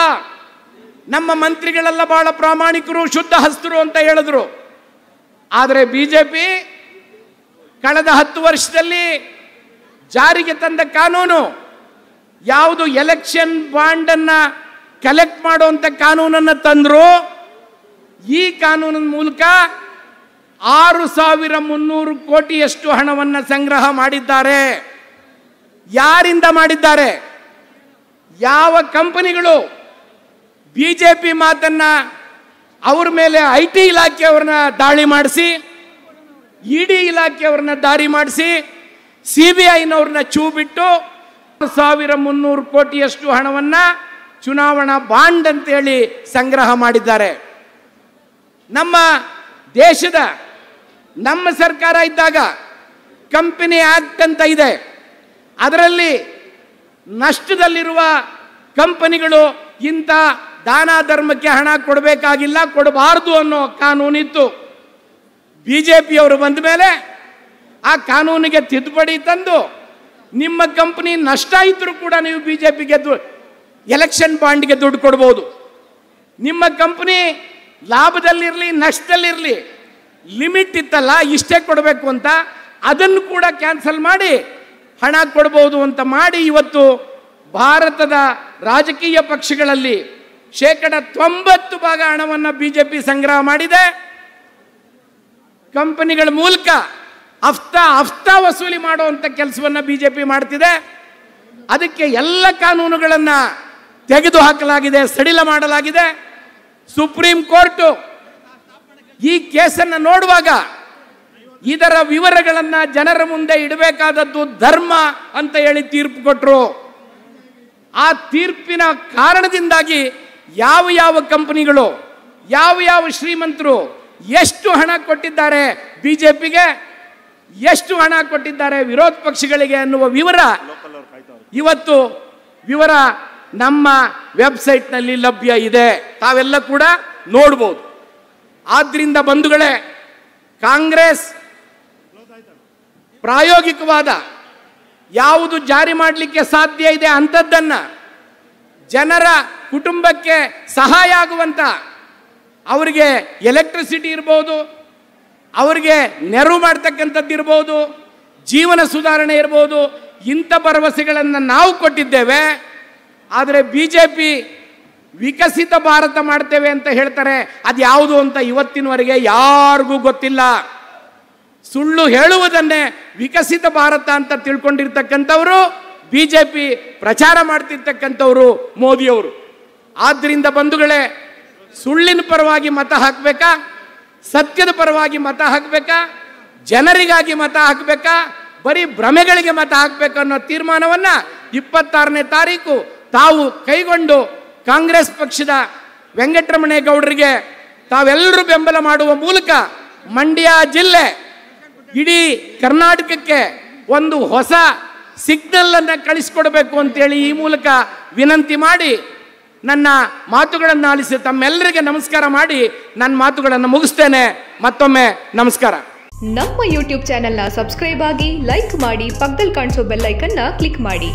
ನಮ್ಮ ಮಂತ್ರಿಗಳೆಲ್ಲ ಬಹಳ ಪ್ರಾಮಾಣಿಕರು, ಶುದ್ಧ ಹಸ್ತರು ಅಂತ ಹೇಳಿದ್ರು. ಆದರೆ ಬಿಜೆಪಿ ಕಳೆದ 10 ವರ್ಷದಲ್ಲಿ ಜಾರಿಗೆ ತಂದ ಕಾನೂನು ಯಾವುದು ಎಲೆಕ್ಷನ್ ಬಾಂಡ್ ಅನ್ನ ಕಲೆಕ್ಟ್ ಮಾಡುವಂತ ಕಾನೂನನ್ನು ತಂದ್ರು. ಈ ಕಾನೂನಿನ ಮೂಲಕ 6,300 ಕೋಟಿಯಷ್ಟು ಹಣವನ್ನು ಸಂಗ್ರಹ ಮಾಡಿದ್ದಾರೆ. ಯಾರಿಂದ ಮಾಡಿದ್ದಾರೆ? ಯಾವ ಕಂಪನಿಗಳು ಬಿಜೆಪಿ ಮಾತನ್ನ ಅವ್ರ ಮೇಲೆ IT ಇಲಾಖೆಯವ್ರನ್ನ ದಾಳಿ ಮಾಡಿಸಿ, ED ಇಲಾಖೆಯವ್ರನ್ನ ದಾರಿ ಮಾಡಿಸಿ, CBIನವ್ರನ್ನ ಚೂ ಬಿಟ್ಟು 6,300 ಕೋಟಿಯಷ್ಟು ಹಣವನ್ನ ಚುನಾವಣಾ ಬಾಂಡ್ ಅಂತೇಳಿ ಸಂಗ್ರಹ ಮಾಡಿದ್ದಾರೆ. ನಮ್ಮ ದೇಶದ ನಮ್ಮ ಸರ್ಕಾರ ಇದ್ದಾಗ ಕಂಪನಿ ಆಕ್ಟ್ ಅಂತ ಇದೆ. ಅದರಲ್ಲಿ ನಷ್ಟದಲ್ಲಿರುವ ಕಂಪನಿಗಳು ಇಂಥ ದಾನ ಧರ್ಮಕ್ಕೆ ಹಣ ಕೊಡಬೇಕಾಗಿಲ್ಲ, ಕೊಡಬಾರದು ಅನ್ನೋ ಕಾನೂನಿತ್ತು. ಬಿಜೆಪಿಯವರು ಬಂದ ಮೇಲೆ ಆ ಕಾನೂನಿಗೆ ತಿದ್ದುಪಡಿ ತಂದು ನಿಮ್ಮ ಕಂಪನಿ ನಷ್ಟ ಇದ್ರೂ ಕೂಡ ನೀವು ಬಿಜೆಪಿಗೆ ಎಲೆಕ್ಷನ್ ಬಾಂಡ್ಗೆ ದುಡ್ಡು ಕೊಡ್ಬೋದು. ನಿಮ್ಮ ಕಂಪನಿ ಲಾಭದಲ್ಲಿರಲಿ ನಷ್ಟದಲ್ಲಿರಲಿ ಲಿಮಿಟ್ ಇತ್ತಲ್ಲ, ಇಷ್ಟೇ ಕೊಡಬೇಕು ಅಂತ, ಅದನ್ನು ಕೂಡ ಕ್ಯಾನ್ಸಲ್ ಮಾಡಿ ಹಣ ಕೊಡ್ಬೋದು ಅಂತ ಮಾಡಿ ಇವತ್ತು ಭಾರತದ ರಾಜಕೀಯ ಪಕ್ಷಗಳಲ್ಲಿ 90% ಹಣವನ್ನು ಬಿಜೆಪಿ ಸಂಗ್ರಹ ಮಾಡಿದೆ. ಕಂಪನಿಗಳ ಮೂಲಕ ಹಫ್ತಾ ವಸೂಲಿ ಮಾಡುವಂತ ಕೆಲಸವನ್ನ ಬಿಜೆಪಿ ಮಾಡ್ತಿದೆ. ಅದಕ್ಕೆ ಎಲ್ಲ ಕಾನೂನುಗಳನ್ನು ತೆಗೆದು ಹಾಕಲಾಗಿದೆ, ಸಡಿಲ ಮಾಡಲಾಗಿದೆ. ಸುಪ್ರೀಂ ಕೋರ್ಟ್ ಈ ಕೇಸನ್ನು ನೋಡುವಾಗ ಇದರ ವಿವರಗಳನ್ನು ಜನರ ಮುಂದೆ ಇಡಬೇಕಾದದ್ದು ಧರ್ಮ ಅಂತ ಹೇಳಿ ತೀರ್ಪು ಕೊಟ್ಟರು. ಆ ತೀರ್ಪಿನ ಕಾರಣದಿಂದಾಗಿ ಯಾವ ಕಂಪನಿಗಳು, ಯಾವ ಶ್ರೀಮಂತರು ಎಷ್ಟು ಹಣ ಕೊಟ್ಟಿದ್ದಾರೆ ಬಿಜೆಪಿಗೆ, ಎಷ್ಟು ಹಣ ಕೊಟ್ಟಿದ್ದಾರೆ ವಿರೋಧ ಪಕ್ಷಗಳಿಗೆ ಅನ್ನುವ ವಿವರ ಇವತ್ತು ನಮ್ಮ ವೆಬ್ಸೈಟ್ನಲ್ಲಿ ಲಭ್ಯ ಇದೆ. ತಾವೆಲ್ಲ ಕೂಡ ನೋಡ್ಬೋದು. ಆದ್ರಿಂದ ಬಂಧುಗಳೇ, ಕಾಂಗ್ರೆಸ್ ಪ್ರಾಯೋಗಿಕವಾದ ಯಾವುದು ಜಾರಿ ಮಾಡಲಿಕ್ಕೆ ಸಾಧ್ಯ ಇದೆ ಅಂಥದ್ದನ್ನ ಜನರ ಕುಟುಂಬಕ್ಕೆ ಸಹಾಯ ಆಗುವಂತ, ಅವರಿಗೆ ಎಲೆಕ್ಟ್ರಿಸಿಟಿ ಇರ್ಬೋದು, ಅವರಿಗೆ ನೆರವು ಮಾಡ್ತಕ್ಕಂಥದ್ದು ಇರ್ಬೋದು, ಜೀವನ ಸುಧಾರಣೆ ಇರ್ಬೋದು, ಇಂಥ ಭರವಸೆಗಳನ್ನು ನಾವು ಕೊಟ್ಟಿದ್ದೇವೆ. ಆದರೆ ಬಿಜೆಪಿ ವಿಕಸಿತ ಭಾರತ ಮಾಡ್ತೇವೆ ಅಂತ ಹೇಳ್ತಾರೆ. ಅದು ಯಾವುದು ಅಂತ ಇವತ್ತಿನವರೆಗೆ ಯಾರಿಗೂ ಗೊತ್ತಿಲ್ಲ. ಸುಳ್ಳು ಹೇಳುವುದನ್ನೇ ವಿಕಸಿತ ಭಾರತ ಅಂತ ತಿಳ್ಕೊಂಡಿರ್ತಕ್ಕಂಥವರು ಬಿಜೆಪಿ ಪ್ರಚಾರ ಮಾಡ್ತಿರ್ತಕ್ಕಂಥವರು ಮೋದಿಯವರು. ಆದ್ರಿಂದ ಬಂಧುಗಳೇ, ಸುಳ್ಳಿನ ಪರವಾಗಿ ಮತ ಹಾಕಬೇಕಾ, ಸತ್ಯದ ಪರವಾಗಿ ಮತ ಹಾಕಬೇಕಾ, ಜನರಿಗಾಗಿ ಮತ ಹಾಕಬೇಕಾ, ಬರೀ ಭ್ರಮೆಗಳಿಗೆ ಮತ ಹಾಕಬೇಕು ಅನ್ನೋ ತೀರ್ಮಾನವನ್ನ 26ನೇ ತಾರೀಕು ತಾವು ಕೈಗೊಂಡು ಕಾಂಗ್ರೆಸ್ ಪಕ್ಷದ ವೆಂಕಟರಮಣೇಗೌಡರಿಗೆ ತಾವೆಲ್ಲರೂ ಬೆಂಬಲ ಮಾಡುವ ಮೂಲಕ ಮಂಡ್ಯ ಜಿಲ್ಲೆ ಇಡೀ ಕರ್ನಾಟಕಕ್ಕೆ ಒಂದು ಹೊಸ ಸಿಗ್ನಲ್ ಅನ್ನು ಕಳಿಸಿಕೊಡಬೇಕು ಅಂತೇಳಿ ಈ ಮೂಲಕ ವಿನಂತಿ ಮಾಡಿ ನನ್ನ ಮಾತುಗಳನ್ನು ಆಲಿಸಿ ತಮ್ಮೆಲ್ಲರಿಗೆ ನಮಸ್ಕಾರ ಮಾಡಿ ನನ್ನ ಮಾತುಗಳನ್ನು ಮುಗಿಸ್ತೇನೆ. ಮತ್ತೊಮ್ಮೆ ನಮಸ್ಕಾರ. ನಮ್ಮ ಯೂಟ್ಯೂಬ್ ಚಾನೆಲ್ನ ಸಬ್ಸ್ಕ್ರೈಬ್ ಆಗಿ, ಲೈಕ್ ಮಾಡಿ, ಪಕ್ಕದಲ್ಲಿ ಕಾಣಿಸೋ ಬೆಲ್ ಐಕನ್ನ ಕ್ಲಿಕ್ ಮಾಡಿ.